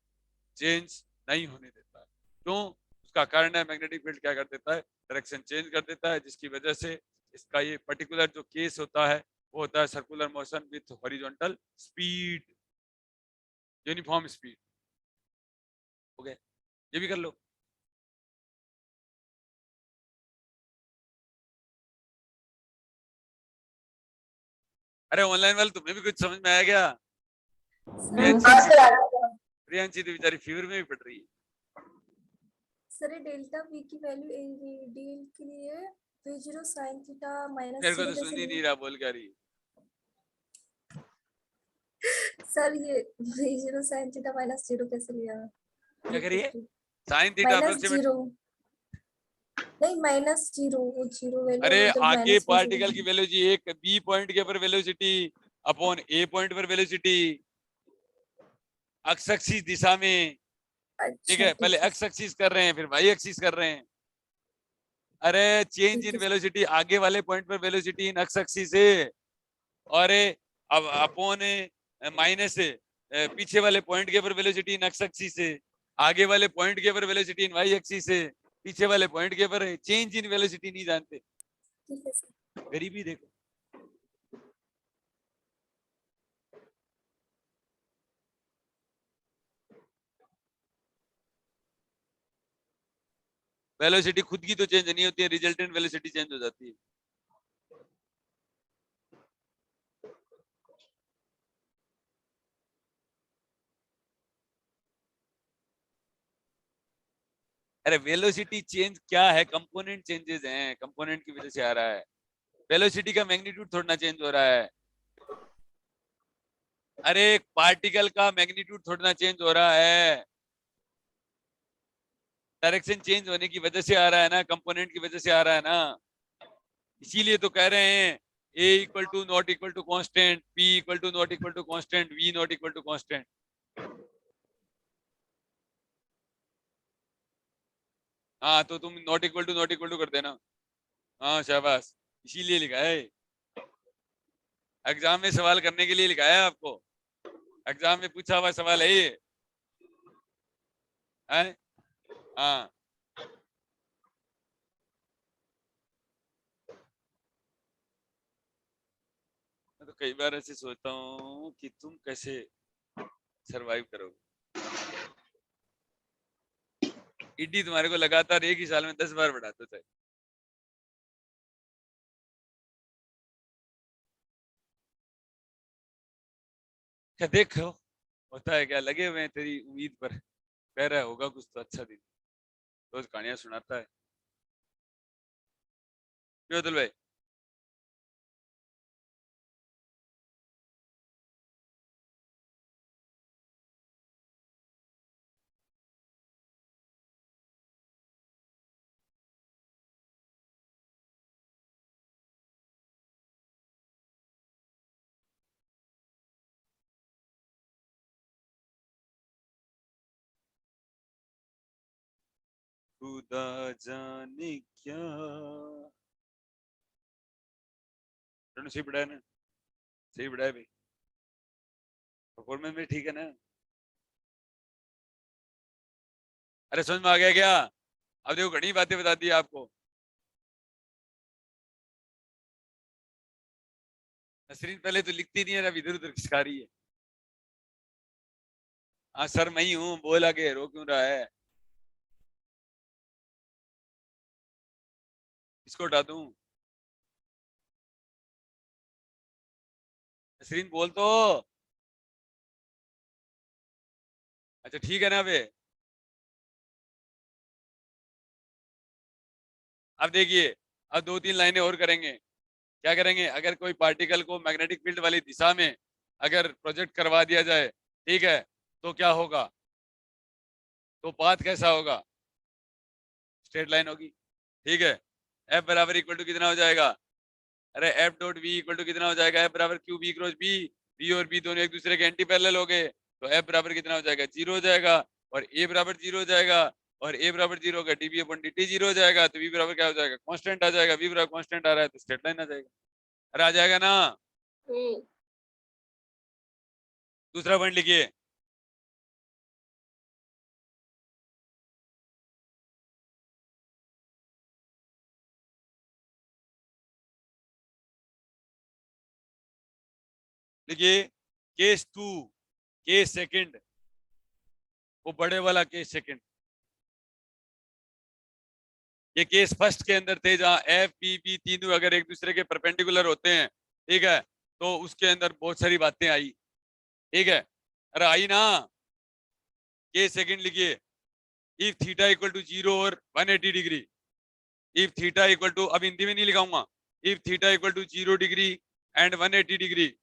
चेंज नहीं होने देता है। क्यों? उसका कारण है मैग्नेटिक फील्ड क्या कर देता है, डायरेक्शन चेंज कर देता है, जिसकी वजह से इसका ये पर्टिकुलर जो केस होता है वो होता है circular motion with horizontal speed, uniform speed. हो गया, ये भी कर लो। अरे ऑनलाइन वाले तुम्हें भी कुछ समझ में आया क्या? प्रियांशी तो बेचारी फीवर में भी पड़ रही है। सर डेल्टा वी की वैल्यू डीएल के लिए v0 sin थीटा माइनस मेरे को तो सुन ही नहीं रहा, बोल क्या रही है? सर ये v0 sin थीटा माइनस 0 कैसे लिया? क्या करिए? साइन थीटा अप्रोक्सीमेट, नहीं माइनस 0, वो 0 वैल्यू। अरे आगे पार्टिकल की वेलोसिटी एक बी पॉइंट के ऊपर वेलोसिटी अपॉन ए पॉइंट पर वेलोसिटी एक्स एक्सिस दिशा में। ठीक है, पहले एक्स एक्सिस कर रहे हैं फिर वाई एक्सिस कर रहे हैं। अरे चेंज इन वेलोसिटी आगे वाले पॉइंट पर वेलोसिटी इन एक्स एक्सिस है, और अब अपॉन माइनस पीछे वाले पॉइंट के ऊपर वेलोसिटी इन एक्स एक्सिस है, आगे वाले पॉइंट के ऊपर वेलोसिटी इन वाई एक्सिस है, पीछे वाले पॉइंट के ऊपर चेंज इन वेलोसिटी नहीं जानते। गरीबी देखो। वेलोसिटी खुद की तो चेंज नहीं होती है, रिजल्टेंट वेलोसिटी चेंज हो जाती है। अरे वेलोसिटी चेंज क्या है, कंपोनेंट चेंजेस हैं, कंपोनेंट की वजह से आ रहा है। वेलोसिटी का मैग्नीट्यूड थोड़ा ना चेंज हो रहा है। अरे पार्टिकल का मैग्नीट्यूड थोड़ा ना चेंज हो रहा है, डायरेक्शन चेंज होने की वजह से आ रहा है ना, कंपोनेंट की वजह से आ रहा है ना। इसीलिए तो कह रहे हैं a equal to not equal to constant, p equal to not equal to constant, v not equal to constant. हाँ तो तुम नॉट इक्वल टू कर देना। हाँ शाबाश, इसीलिए लिखा है, एग्जाम में सवाल करने के लिए लिखा है आपको, एग्जाम में पूछा हुआ सवाल है ये है? हाँ मैं तो कई बार ऐसे सोचता हूँ कि तुम कैसे सरवाइव करोगे। ईडी तुम्हारे को लगातार एक ही साल में 10 बार बढ़ाता था। क्या देखो होता है क्या, लगे हुए हैं तेरी उम्मीद पर, कह रहा होगा कुछ तो अच्छा दिन, रोज कहानियां सुनाता है। क्यों अतुल भाई? खुदा जाने क्या, सही पढ़ा है ना? सही पढ़ा है भाई, परफॉर्मेंस में ठीक है ना? अरे समझ में आ गया क्या? अब देखो घनी बातें बता दी आपको। नसरीन पहले तो लिखती नहीं है, अब इधर उधर खिसका रही है। हाँ सर मैं ही हूँ, बोल आगे, रो क्यों रहा है? इसको हटा दूं? नसरीन बोल तो। अच्छा ठीक है ना बे। अब देखिए, अब 2-3 लाइनें और करेंगे। क्या करेंगे? अगर कोई पार्टिकल को मैग्नेटिक फील्ड वाली दिशा में अगर प्रोजेक्ट करवा दिया जाए, ठीक है, तो क्या होगा, तो पाथ कैसा होगा, स्ट्रेट लाइन होगी। ठीक है, एफ बराबर इक्वल टू कितना हो जाएगा, अरे F dot v equal to कितना हो जाएगा, एफ बराबर Q B cross B, v और बी दोनों एक दूसरे के एंटी पैरेलल हो गए, तो एफ बराबर कितना हो जाएगा, 0 हो जाएगा। और ए बराबर 0 हो जाएगा, और ए बराबर 0 होगा, डीबी अपॉन dt 0 हो जाएगा, तो वी बराबर क्या हो जाएगा, कांस्टेंट आ जाएगा, वी बराबर कांस्टेंट आ रहा है तो स्ट्रेट लाइन आ जाएगा। अरे आ जाएगा ना। दूसरा पॉइंट लिखिए, लिखिए केस 2, केस सेकंड, वो बड़े वाला केस सेकंड। ये केस फर्स्ट के अंदर थे जहां एफ पी बी तीनों अगर एक दूसरे के परपेंडिकुलर होते हैं, ठीक है, तो उसके अंदर बहुत सारी बातें आई, ठीक है। अरे आई ना। केस सेकंड लिखिए, इफ थीटा इक्वल टू 0 और 180 degree, if theta equal to, अब हिंदी में नहीं लिखाऊंगा, if theta equal to 0 degree and 180 degree,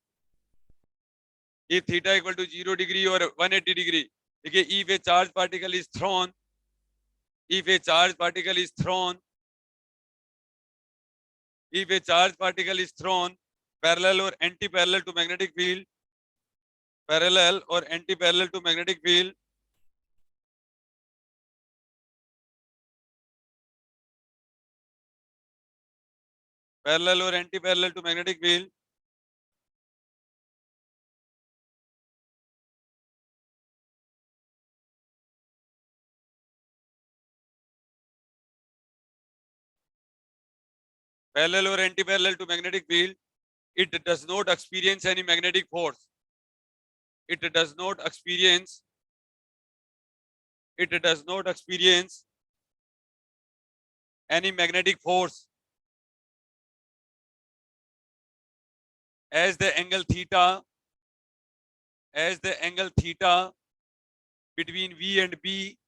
if theta equal to 0 degree or 180 degree, देखिए if a charge particle is thrown, if a charge particle is thrown, if a charge particle is thrown parallel or anti-parallel to magnetic field, parallel or anti-parallel to magnetic field, parallel or anti-parallel to magnetic field, parallel or anti-parallel to magnetic field, it does not experience any magnetic force, it does not experience, it does not experience any magnetic force as the angle theta, as the angle theta between V and B,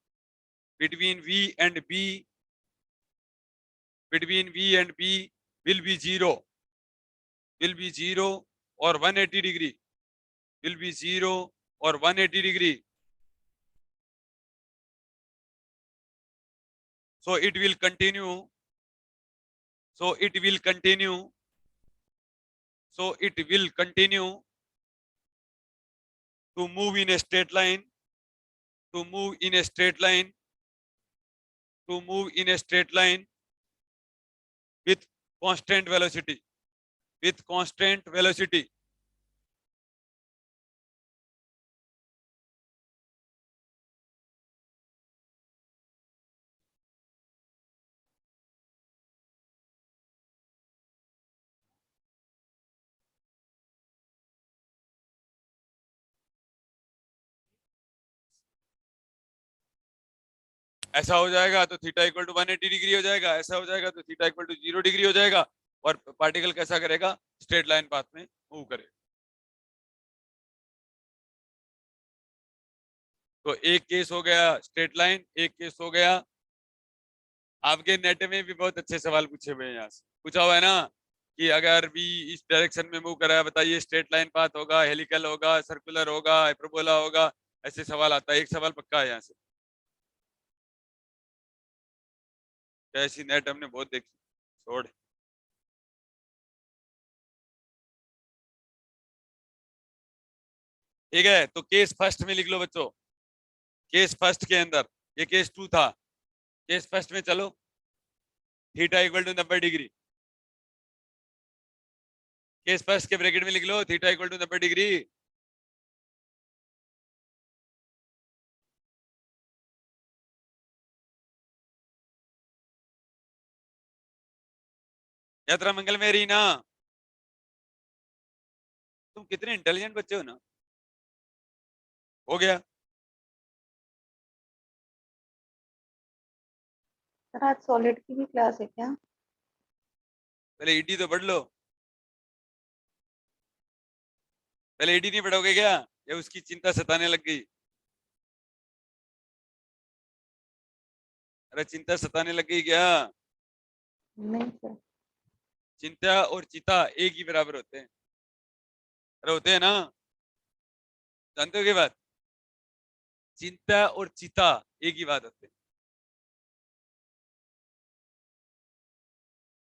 between V and B, between V and B will be 0, will be 0 or 180 degree, will be 0 or 180 degree. So it will continue, so it will continue, so it will continue to move in a straight line, to move in a straight line, to move in a straight line with constant velocity, with constant velocity. ऐसा हो जाएगा तो theta equal to 180 degree हो जाएगा, ऐसा हो जाएगा तो थीटा इक्वल टू 0 डिग्री हो जाएगा, और पार्टिकल कैसा करेगा, स्ट्रेट लाइन पाथ में मूव करेगा। तो एक केस हो गया स्ट्रेट लाइन, एक केस हो गया, आपके नेट में भी बहुत अच्छे सवाल पूछे हुए हैं, यहाँ से पूछा हुआ है ना कि अगर भी इस डायरेक्शन में मूव कर रहा है बताइए स्ट्रेट लाइन पाथ होगा, हेलिकल होगा, सर्कुलर होगा, हाइपरबोला होगा, ऐसे सवाल आता है। एक सवाल पक्का है यहाँ से, ऐसी नेट हमने बहुत देखी, छोड़। ठीक है, तो केस फर्स्ट में लिख लो बच्चों, केस फर्स्ट के अंदर, ये केस 2 था, केस फर्स्ट में चलो, theta equal to 90 degree, case first के ब्रैकेट में लिख लो थीटा इक्वल टू 90 डिग्री। यात्रा मंगल में रही ना, तुम कितने इंटेलिजेंट बच्चे हो ना। हो गया, सर आज सॉलिड की भी क्लास है क्या? पहले ईडी तो पढ़ लो, पहले ईडी नहीं पढ़ोगे क्या, या उसकी चिंता सताने लग गई? अरे चिंता सताने लग गई क्या? नहीं सर। चिंता और चिता एक ही बराबर होते हैं, अरे होते हैं ना, जानते हो क्या बात, चिंता और चिता एक ही बात होते हैं।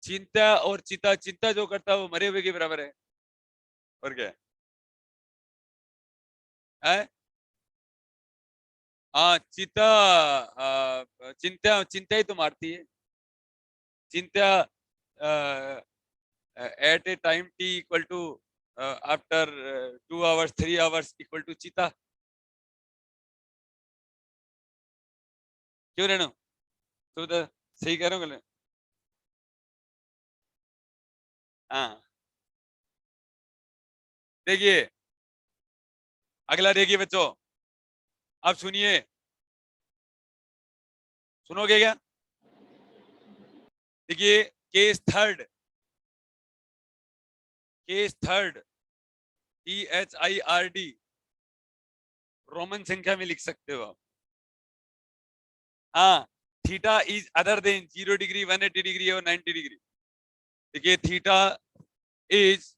चिंता और चिता, चिंता जो करता है वो मरे हुए के बराबर है, और क्या है? हाँ चिता, चिंता चिंता ही तो मारती है। चिंता at a time t equal to after 2 hours 3 hours equal to चिता। क्यों रेणु, तो सही कह रहा हूँ? हाँ देखिए, अगला देखिए बच्चों, अब सुनिए, सुनोगे क्या? देखिए case third, case third THIRD Roman संख्या में लिख सकते हो आप। हाँ, theta is other than 0 degree 180 degree और 90 डिग्री। देखिए theta is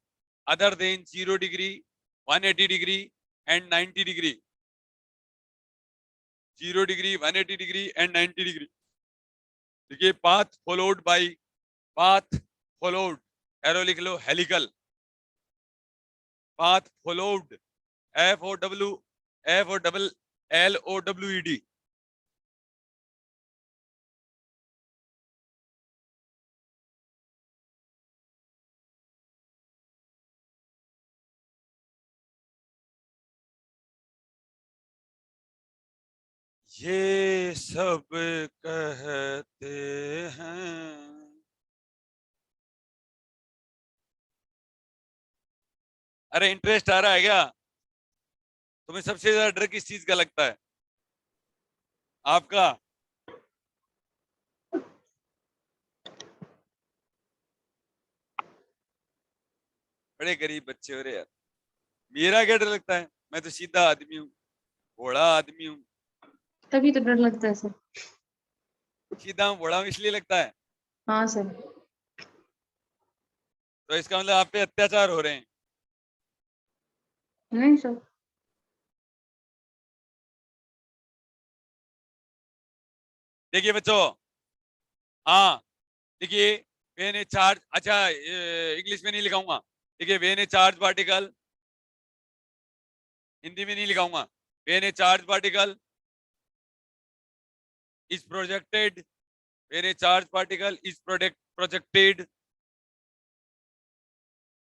other than 0 degree 180 degree and 90 degree. 0 degree 180 degree and 90 degree. देखिए path followed by, path followed, arrow लिख लो हेलिकल, पाथ फॉलोड FOLLOWED। ये सब कहते हैं। अरे इंटरेस्ट आ रहा है क्या? तुम्हें सबसे ज्यादा डर किस चीज का लगता है आपका? बड़े गरीब बच्चे हो रहे यार। मेरा क्या डर लगता है? मैं तो सीधा आदमी हूँ, भोला आदमी हूँ। तभी तो डर लगता है सर। सीधा हूँ, भोला हूँ, इसलिए लगता है। हाँ सर। तो इसका मतलब आप पे अत्याचार हो रहे हैं। नहीं सर। देखिए बच्चों, हाँ देखिए, वेन ए चार्ज, अच्छा इंग्लिश में नहीं लिखाऊंगा। देखिए when a charge particle, Hindi में नहीं लिखाऊंगा। When a charge particle is projected, when a charge particle is projected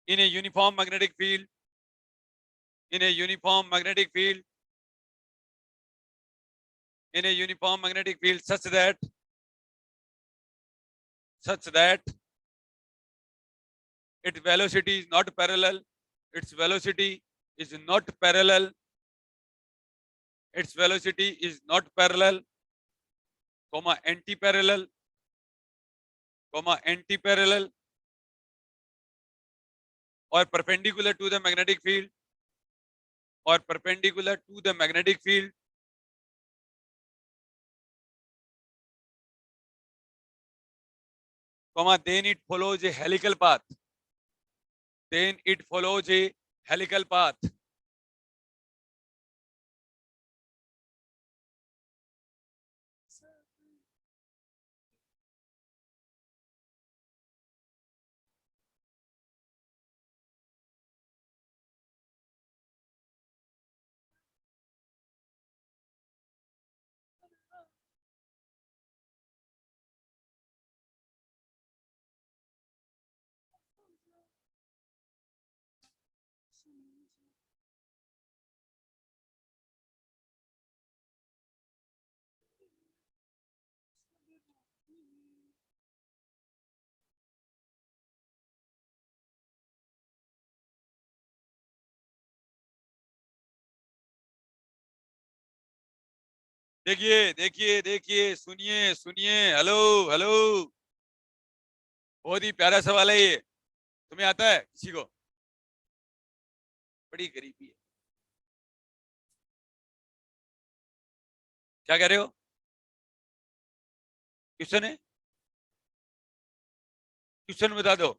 in a uniform magnetic field, in a uniform magnetic field, in a uniform magnetic field such that its velocity is not parallel, its velocity is not parallel, its velocity is not parallel, comma anti-parallel, comma anti-parallel, or perpendicular to the magnetic field, or perpendicular to the magnetic field, comma then it follows a helical path, then it follows a helical path. देखिए देखिए देखिए, सुनिए सुनिए, hello hello, बहुत ही प्यारा सवाल है ये। तुम्हें आता है किसी को? बड़ी गरीबी है। क्या कह रहे हो? क्वेश्चन है, क्वेश्चन बता दो।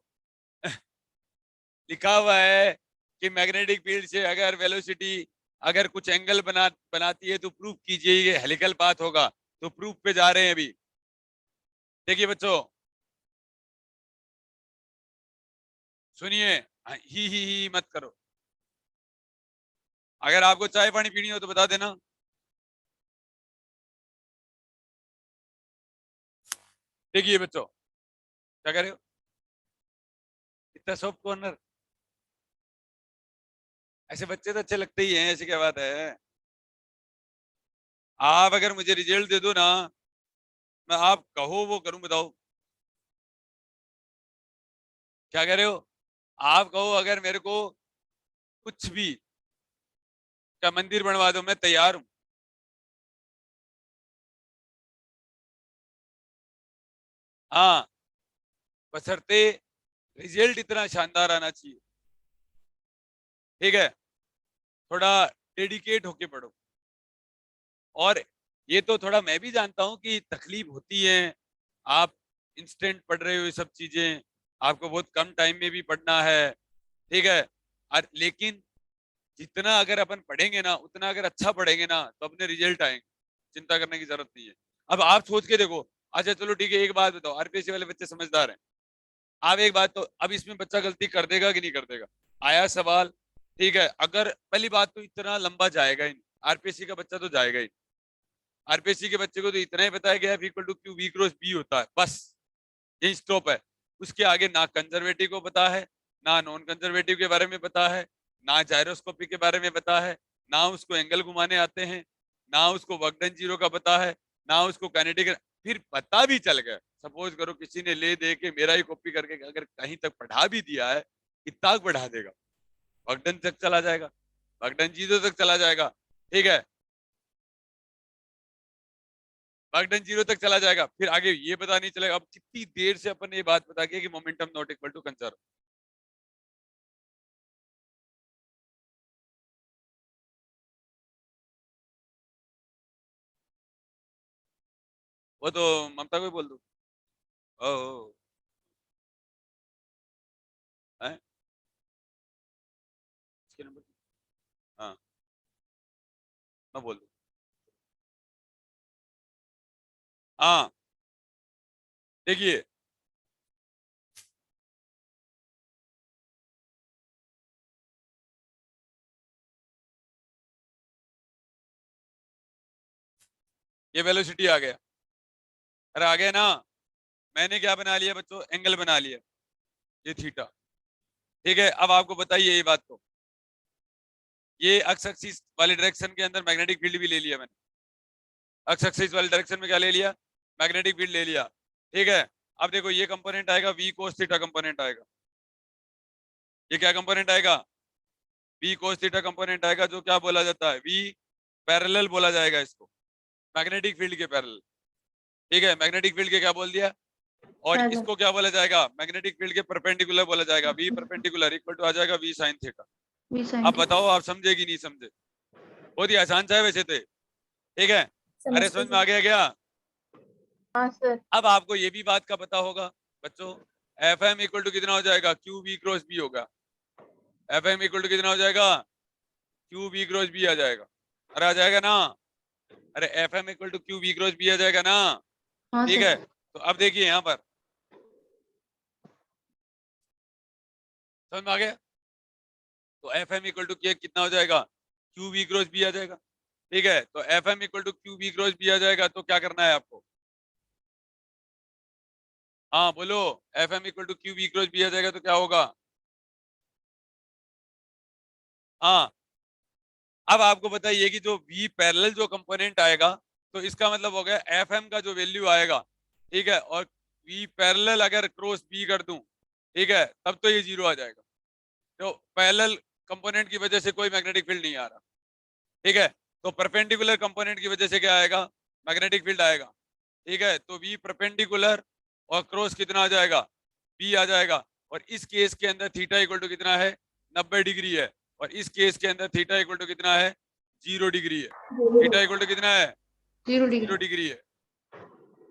लिखा हुआ है कि मैग्नेटिक फील्ड से अगर वेलोसिटी अगर कुछ एंगल बनाती है तो प्रूफ कीजिए ये हेलिकल पाथ होगा। तो प्रूफ पे जा रहे हैं अभी। देखिए बच्चों, सुनिए, ही मत करो। अगर आपको चाय पानी पीनी हो तो बता देना। देखिए बच्चों, क्या कर रहे हो, इतना सॉफ्ट कॉर्नर, ऐसे बच्चे तो अच्छे लगते ही हैं, ऐसी क्या बात है। आप अगर मुझे रिजल्ट दे दो ना, मैं आप कहो वो करूं, बताओ क्या कह रहे हो। आप कहो अगर मेरे को कुछ भी का मंदिर बनवा दो, मैं तैयार हूं। हाँ, बशर्ते रिजल्ट इतना शानदार आना चाहिए, ठीक है। थोड़ा डेडिकेट होके पढ़ो। और ये तो थोड़ा मैं भी जानता हूं कि तकलीफ होती है, आप इंस्टेंट पढ़ रहे हो ये सब चीजें, आपको बहुत कम टाइम में भी पढ़ना है, ठीक है। और लेकिन जितना अगर अपन पढ़ेंगे ना, उतना अगर अच्छा पढ़ेंगे ना, तो अपने रिजल्ट आएंगे, चिंता करने की जरूरत नहीं है। अब आप सोच के देखो, अच्छा चलो ठीक है, एक बात बताओ, आरपीएससी वाले बच्चे समझदार हैं। आप एक बात तो, अब इसमें बच्चा गलती कर देगा कि नहीं कर देगा, आया सवाल, ठीक है। अगर पहली बात तो इतना लंबा जाएगा ही नहीं, आरपीएससी का बच्चा तो जाएगा ही। आरपीएससी के बच्चे को तो इतना ही बताया गया है, equal to q we cross B होता है, बस यही स्टॉप है। उसके आगे ना कंजर्वेटिव को पता है, ना नॉन कंजर्वेटिव के बारे में पता है, ना जायरोस्कोपी के बारे में पता है, ना उसको एंगल घुमाने आते हैं, ना उसको वर्क डन जीरो का पता है, ना उसको काइनेटिक। फिर पता भी चल गया, सपोज करो किसी ने ले दे के मेरा ही कॉपी करके अगर कहीं तक पढ़ा भी दिया है, कितना तक पढ़ा देगा, वर्क डन तक चला जाएगा, वर्क डन जीरो तक चला जाएगा, ठीक है, वर्क डन जीरो तक चला जाएगा। फिर आगे ये पता नहीं चलेगा। अब कितनी देर से अपन ने ये बात बता की कि momentum not equal to conserve. वो तो ममता को ही बोल दो। ओह, हैं? इसके नंबर, हाँ, मैं बोल दूँ। हाँ, देखिए ये वेलोसिटी आ गया, अरे आ गया ना। मैंने क्या बना लिया बच्चों, एंगल बना लिया, ये थीटा, ठीक है। अब आपको बताइए ये बात, तो ये एक्स एक्सिस वाले डायरेक्शन के अंदर मैग्नेटिक फील्ड भी ले लिया मैंने, एक्स एक्सिस वाले डायरेक्शन में क्या ले लिया, मैग्नेटिक फील्ड ले लिया, ठीक है। अब देखो ये कंपोनेंट आएगा वी कोस थीटा कंपोनेंट आएगा, ये क्या कंपोनेंट आएगा, वी कोस थीटा कंपोनेंट आएगा, जो क्या बोला जाता है, वी पैरेलल बोला जाएगा इसको, मैग्नेटिक फील्ड के पैरेलल, ठीक है। मैग्नेटिक फील्ड के क्या बोल दिया, और Parallel. इसको क्या बोला जाएगा, मैग्नेटिक फील्ड के परपेंडिकुलर बोला जाएगा, वी परपेंडिकुलर इक्वल टू आ जाएगा v sine theta. V sin अब theta. बताओ आप समझे कि नहीं समझे, बहुत ही आसान सा है वैसे तो, ठीक है। अरे समझ में आ गया क्या। हाँ सर. अब आपको ये भी बात का पता होगा बच्चों, एफ एम इक्वल टू कितना हो जाएगा, क्यू बी क्रॉस बी होगा, एफ एम इक्वल टू कितना हो जाएगा, क्यू बी क्रॉस बी आ जाएगा, अरे आ जाएगा ना, अरे F M equal to Q B cross B आ जाएगा ना, हाँ ठीक सर. है। तो अब देखिए यहाँ पर समझ में आ गया, तो एफ एम इक्वल टू कितना हो जाएगा, क्यू बी क्रॉस बी आ जाएगा, ठीक है। तो F M equal to Q B cross B आ जाएगा, तो क्या करना है आपको, हाँ बोलो, F M equal to Q B cross B आ जाएगा तो क्या होगा, हाँ। अब आपको बताइए कि जो वी पैरेलल जो कंपोनेंट आएगा, तो इसका मतलब हो गया एफ एम का जो वैल्यू आएगा, ठीक है, और वी पैरेलल अगर क्रॉस बी कर दूं, ठीक है, तब तो ये जीरो आ जाएगा। तो पैरेलल कंपोनेंट की वजह से कोई मैग्नेटिक फील्ड नहीं आ रहा, ठीक है। तो परपेंडिकुलर कंपोनेंट की वजह से क्या आएगा, मैग्नेटिक फील्ड आएगा, ठीक है। तो वी परपेंडिकुलर और क्रॉस कितना आ जाएगा, बी आ जाएगा। और इस केस के अंदर थीटा इक्वल टू कितना है, 90 डिग्री है, और इस केस के अंदर थीटा इक्वल टू कितना है, 0 डिग्री है। थीटा इक्वल टू कितना है, 0 0 degree. डिग्री है,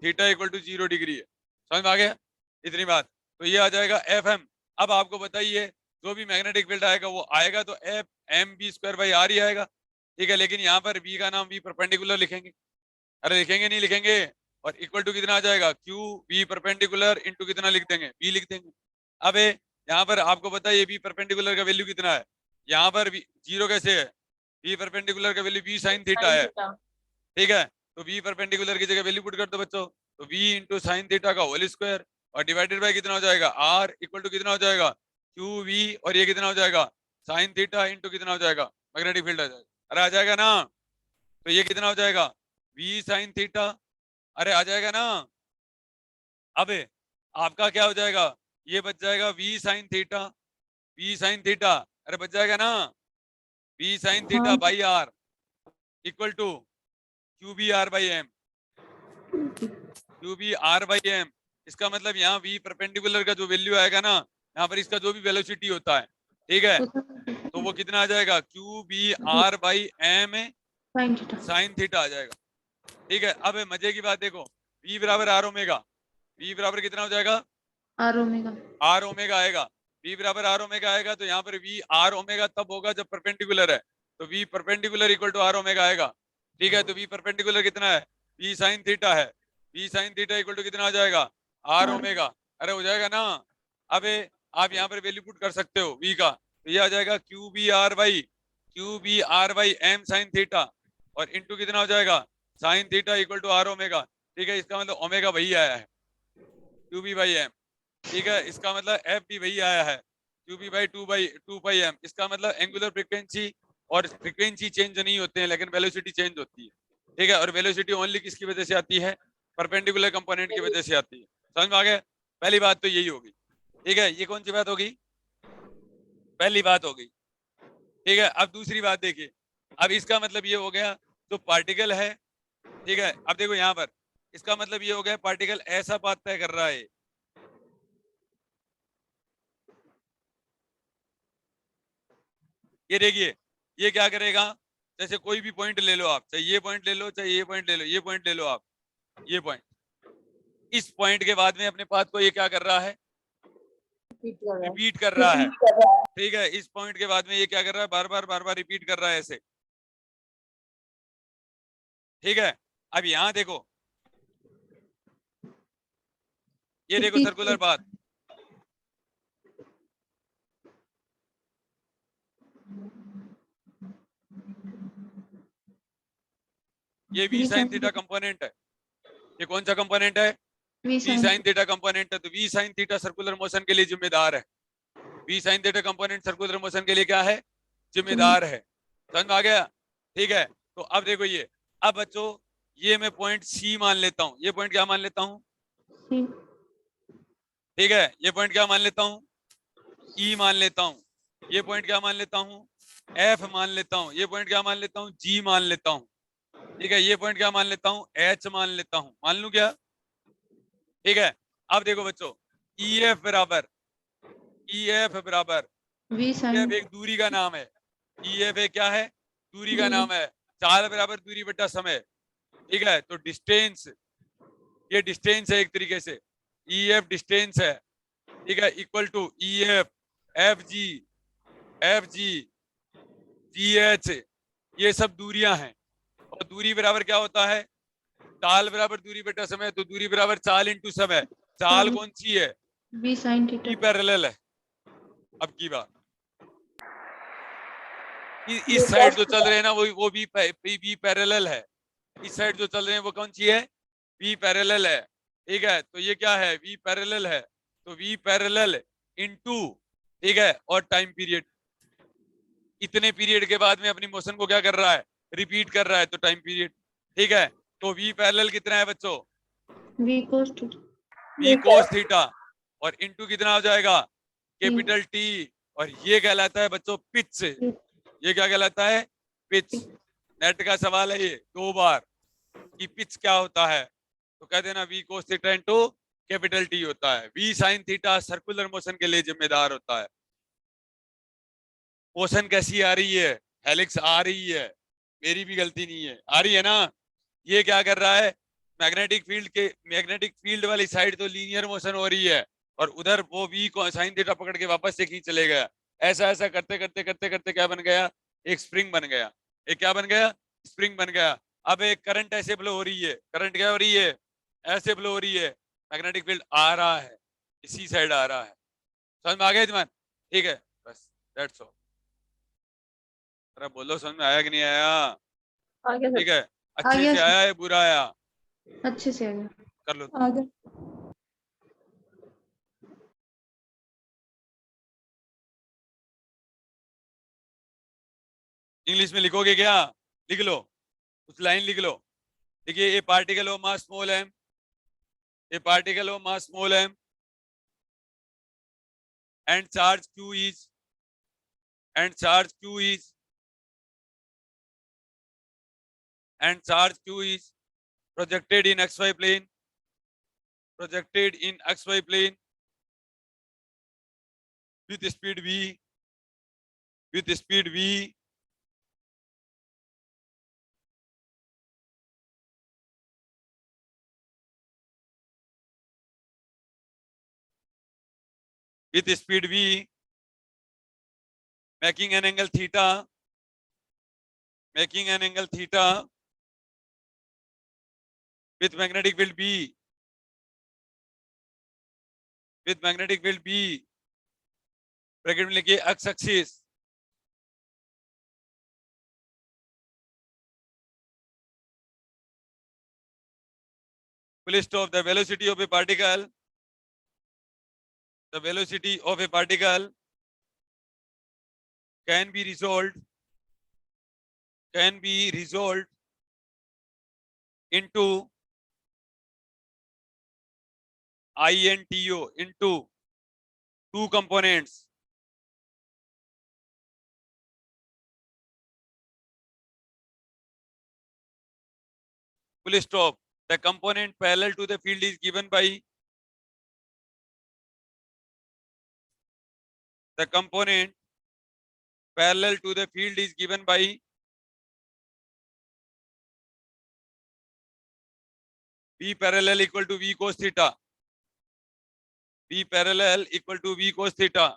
थीटा इक्वल टू 0 डिग्री है। समझ में आ गया इतनी बात, तो ये आ जाएगा एफ एम। अब आपको बताइए जो भी मैग्नेटिक फील्ड आएगा वो आएगा तो F M B square by R ही आएगा, ठीक है। लेकिन यहाँ पर बी का नाम बी परपेंडिकुलर लिखेंगे, अरे लिखेंगे नहीं लिखेंगे, और इक्वल टू कितना आ जाएगा, क्यू बी परपेंडिकुलर इंटू कितना लिख देंगे, बी लिख देंगे। अब यहाँ पर आपको पता है ये बी परपेंडिकुलर का वैल्यू कितना है, यहाँ पर जीरो कैसे है, बी परपेंडिकुलर का वैल्यू बी साइन थीटा है, ठीक है। तो बी परपेंडिकुलर की जगह वैल्यू पुट कर दो बच्चों, तो v इंटू साइन थीटा का होल स्क्वायर और डिवाइडेड बाय कितना हो जाएगा r इक्वल टू कितना हो जाएगा क्यू वी और ये कितना हो जाएगा साइन थीटा इंटू कितना हो जाएगा मैग्नेटिक फील्ड आ जाएगा। अरे आ जाएगा ना, तो ये कितना हो जाएगा v साइन थीटा, अरे आ जाएगा ना। अबे आपका क्या हो जाएगा, ये बच जाएगा v sine theta, v sine theta, अरे बच जाएगा ना v साइन थीटा हाँ। By r equal to Q B are by m, q B are by m. इसका मतलब यहाँ v परपेंडिकुलर का जो वैल्यू आएगा ना, यहाँ पर इसका जो भी वेलोसिटी होता है, ठीक है, तो वो कितना आ जाएगा Q B are by M sine theta. Sine theta आ जाएगा। ठीक है, अब मजे की बात देखो, v बराबर आर ओमेगा, v बराबर कितना हो जाएगा आर ओमेगा। आर ओमेगा आएगा, v बराबर आर ओमेगा आएगा, तो यहाँ पर v आर ओमेगा तब होगा जब परपेंडिकुलर है, तो v perpendicular equal to r omega आएगा। ठीक है, तो v परपेंडिकुलर कितना है v साइन थीटा है, v sine theta equal to कितना आ जाएगा आर ओमेगा, अरे हो जाएगा ना। अब आप यहाँ पर वैल्यू पुट कर सकते हो v का, तो ये आ जाएगा Q B are by M sine theta और इंटू कितना हो जाएगा sine theta equal to r omega. ठीक है, इसका मतलब ओमेगा वही आया है क्यू बी बाई एम। ठीक है, इसका मतलब एफ भी वही आया है q B by two by m. इसका मतलब एंगुलर फ्रीक्वेंसी और फ्रीक्वेंसी चेंज नहीं होते हैं, लेकिन वेलोसिटी चेंज होती है। ठीक है, और वेलोसिटी ओनली किसकी वजह से आती है, परपेंडिकुलर कंपोनेंट की वजह से आती है। समझ में आ गया, पहली बात तो यही होगी। ठीक है, ये कौन सी बात होगी, पहली बात होगी। ठीक है, अब दूसरी बात देखिए, अब इसका मतलब ये हो गया तो पार्टिकल है। ठीक है, अब देखो यहाँ पर इसका मतलब ये हो गया पार्टिकल ऐसा पाथ तय कर रहा है, ये देखिए ये क्या करेगा, जैसे कोई भी पॉइंट ले लो आप, चाहे ये पॉइंट ले लो, चाहे ये पॉइंट ले लो, ये पॉइंट ले लो आप, ये पॉइंट, इस पॉइंट के बाद में अपने पाथ को ये क्या कर रहा है, रिपीट कर रहा है। ठीक है, इस पॉइंट के बाद में ये क्या कर रहा है, बार बार रिपीट कर रहा है ऐसे। ठीक है, अब यहाँ देखो, ये देखो सर्कुलर पाथ, ये v साइन थीटा कंपोनेंट है, ये कौन सा कंपोनेंट है, v साइन थीटा कंपोनेंट है। तो v sine theta circular motion के लिए जिम्मेदार है, v sine theta component circular motion के लिए क्या है, जिम्मेदार है। समझ में आ गया। ठीक है, तो अब देखो ये, अब बच्चों ये मैं पॉइंट C मान लेता हूँ, ये पॉइंट क्या मान लेता हूँ, ठीक है, ये पॉइंट क्या मान लेता हूँ, E मान लेता हूँ, ये पॉइंट क्या मान लेता हूँ, F मान लेता हूँ, ये पॉइंट क्या मान लेता हूँ, G मान लेता हूँ। ठीक है, ये पॉइंट क्या मान लेता हूँ, H मान लेता हूँ, मान लूं क्या। ठीक है, अब देखो बच्चों, EF बराबर EF एक दूरी का नाम है, EF एक क्या है, दूरी का नाम है, चाल बराबर दूरी बटा समय। ठीक है, तो डिस्टेंस, ये डिस्टेंस है एक तरीके से, EF डिस्टेंस है। ठीक है, equal to EF FG GH, ये सब दूरियां हैं। और दूरी बराबर क्या होता है, चाल बराबर दूरी बटा समय, तो दूरी बराबर चाल इंटू समय। चाल कौन सी है, v साइन थीटा पैरेलल है। अब की बात, इस साइड जो चल रहे हैं ना वो भी पैरेलल है, इस साइड जो चल रहे हैं वो कौन सी है, v पैरेलल है। ठीक है, तो ये क्या है, v पैरेलल है, तो v पैरेलल इनटू, ठीक है, और टाइम पीरियड, इतने पीरियड के बाद में अपनी मोशन को क्या कर रहा है, रिपीट कर रहा है, तो टाइम पीरियड। ठीक है, तो v पैरेलल कितना है बच्चों, v cos थीटा और इनटू कितना हो जाएगा, कैपिटल T, और ये कहलाता है बच्चों पिच। ये क्या कहलाता है, पिच। नेट का सवाल है ये 2 बार कि पिच क्या होता है, तो कह देना v cos theta into capital T होता है। v sin theta circular motion के लिए जिम्मेदार होता है। मोशन कैसी आ रही है, हेलिक्स आ रही है, मेरी भी गलती नहीं है, आ रही है ना। ये क्या कर रहा है, मैग्नेटिक फील्ड वाली साइड तो लीनियर मोशन हो रही है, और उधर वो v को साइन थीटा पकड़ के वापस से खींच चले गया। ऐसा ऐसा करते करते करते करते क्या बन गया, एक स्प्रिंग बन गया। एक क्या बन गया, स्प्रिंग बन गया। अब एक करंट ऐसे फ्लो हो रही है, करंट क्या हो रही है, ऐसे फ्लो हो रही है, मैग्नेटिक फील्ड आ रहा है, इसी साइड आ रहा है। समझ में आ गया जमान, ठीक है, बस दैट्स ऑल। अरे बोलो समझ में आया कि नहीं आया, आ गया ठीक है, आ अच्छे गया से आया है बुरा आया, अच्छे से आ गया। कर लो। आ गया। इंग्लिश में लिखोगे क्या? लिख लो, कुछ लाइन लिख लो। देखिए, a particle of mass small m, a particle of mass small m and charge q is and charge q is and charge q is projected in xy plane, projected in xy plane with speed v, with speed v, with speed v, making an angle theta, making an angle theta with magnetic field b, with magnetic field b, bracket में लिखिए x axis, full stop, the velocity of a particle, the velocity of a particle can be resolved into INTO, into two components, full stop. The component parallel to the field is given by the component parallel to the field is given by V parallel equal to V cos theta, V parallel equal to V cos theta,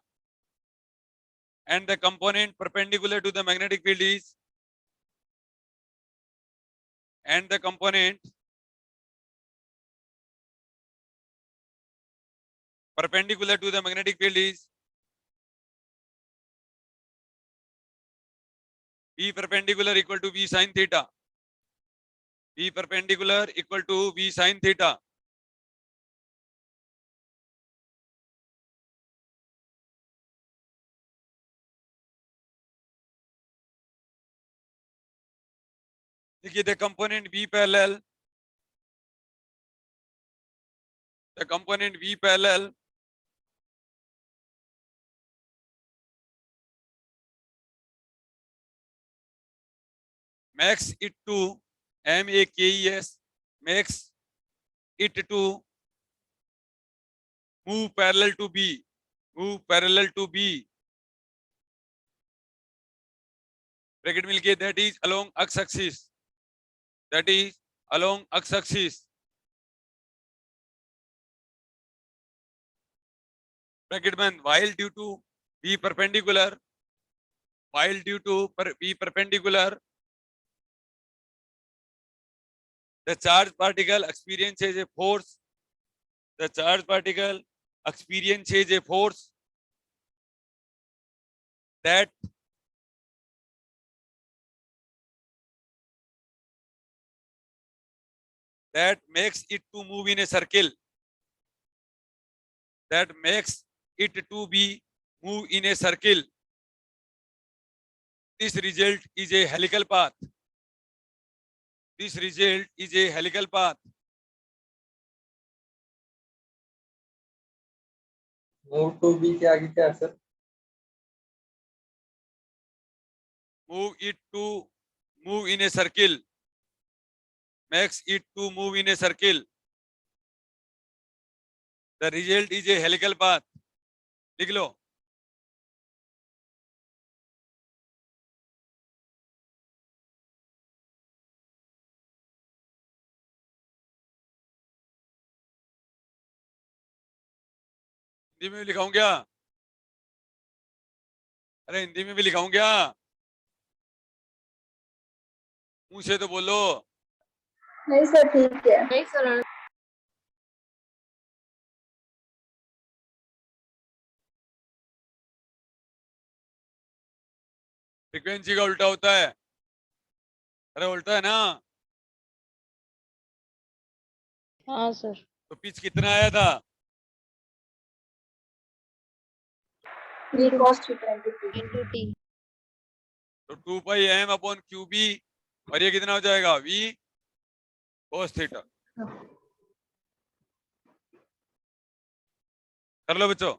and the component perpendicular to the magnetic field is, and the component perpendicular to the magnetic field is V perpendicular equal to V sin theta, V perpendicular equal to V sin theta. देखिए, the component V parallel, the component V parallel makes it to MAKES, makes it to move parallel to B, move parallel to B. Bracket में लिखिए that is along x axis, that is along x axis. Bracket में while due to B perpendicular, while due to B perpendicular, the charged particle experiences a force, the charged particle experiences a force that makes it to move in a circle, that makes it to be move in a circle. This result is a helical path, this result is a helical path. Move to B के आगे क्या है sir? Move it to move in a circle, makes it to move in a circle. The result is a helical path. लिख लो। हिंदी में भी लिखाऊं क्या? अरे हिंदी में भी लिखाऊं क्या? मुंह से तो बोलो। नहीं सर, ठीक है। नहीं सर। फ्रीक्वेंसी का उल्टा होता है। अरे उल्टा है ना? हाँ सर। तो पिच कितना आया था? 3 cos theta into t. Into T. तो 2 पाई m/QB, और ये कितना हो जाएगा? V cos theta. कर लो बच्चों।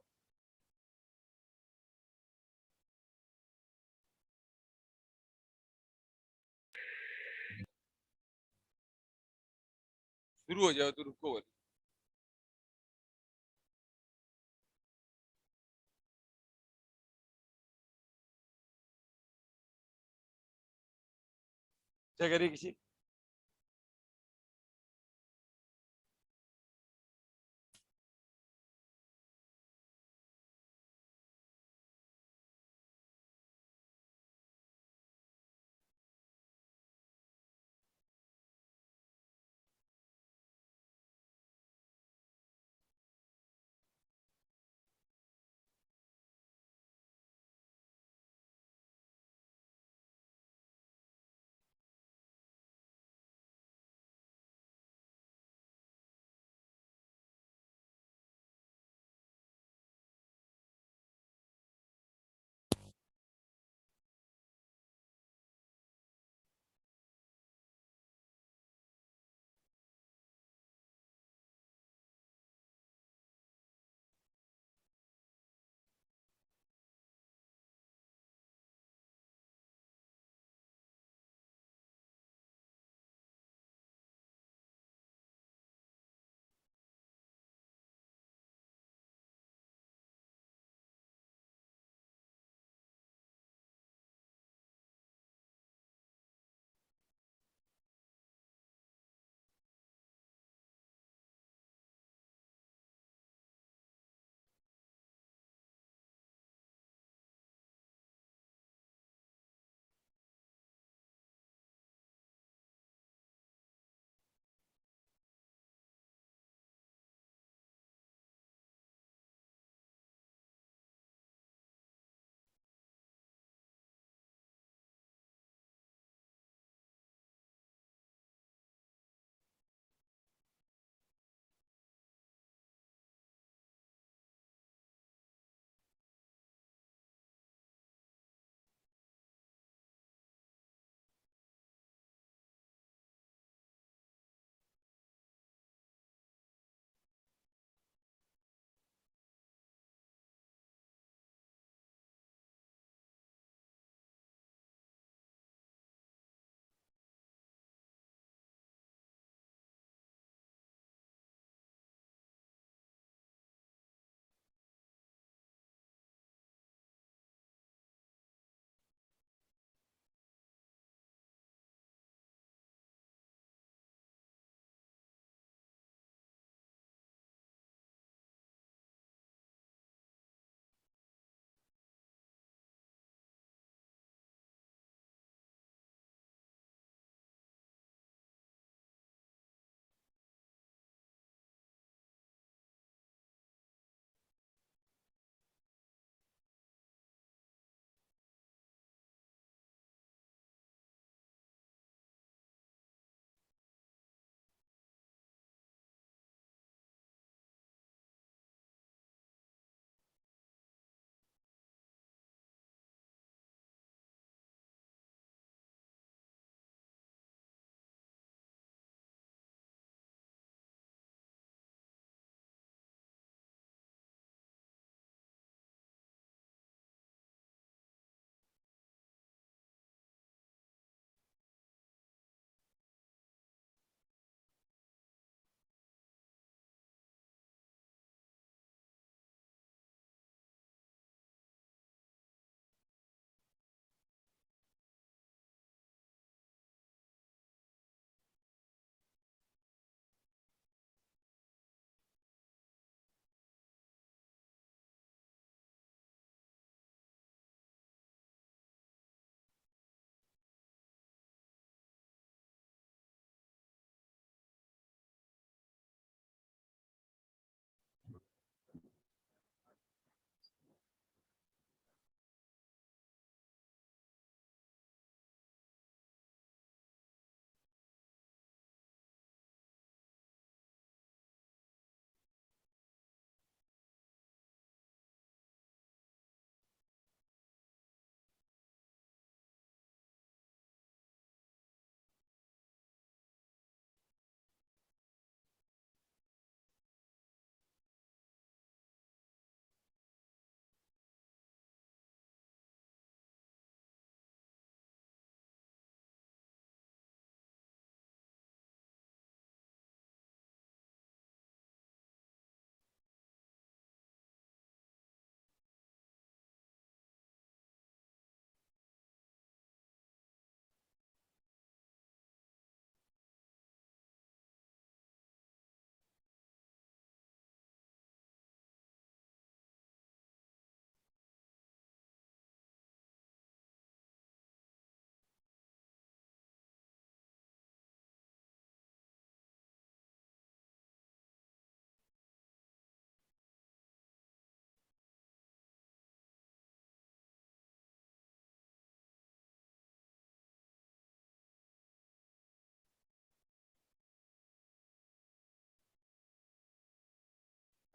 शुरू हो जाओ तो रुको। क्या करिए किसी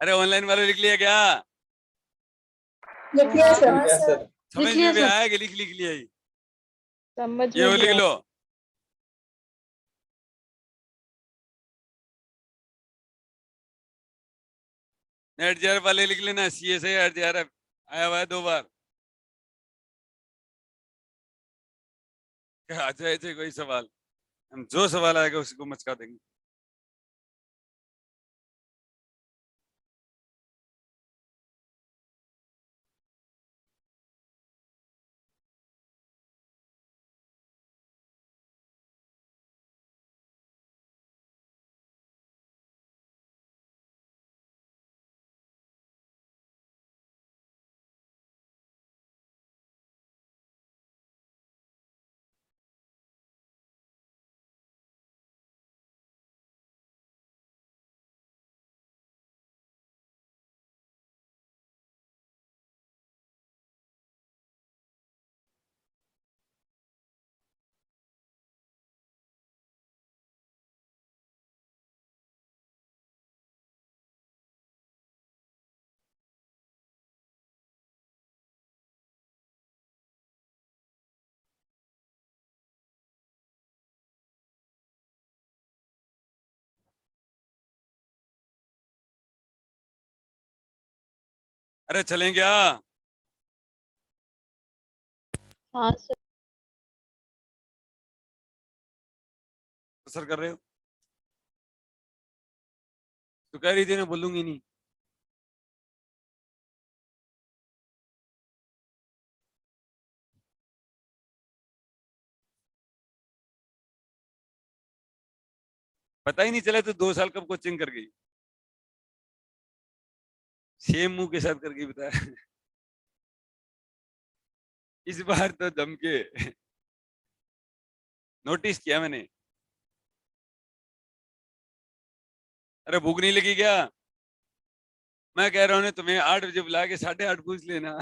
अरे ऑनलाइन वाले लिख लिया क्या? लिख लिया हाँ, सर। हाँ, क्या सर। सर? समझ लिख लिया में भी सर। आया कि लिख लिया ही? समझ ये में वो भी लिख आया। लो। नेट जेआर वाले लिख लेना, सीए से जेआरएफ आया हुआ है 2 बार। क्या अच्छा ऐसे कोई सवाल, हम जो सवाल आएगा उसी को मचका देंगे। अरे चलें क्या? हाँ सर। असर कर रहे हो तो कह रही थी ना, बोलूंगी नहीं। पता ही नहीं चला तो 2 साल कब कोचिंग कर गई, सेम मुंह के साथ करके बताया। इस बार तो दम के नोटिस किया मैंने। अरे भूख नहीं लगी क्या? मैं कह रहा हूँ ना, तुम्हें 8 बजे बुला के 8:30 पूछ लेना।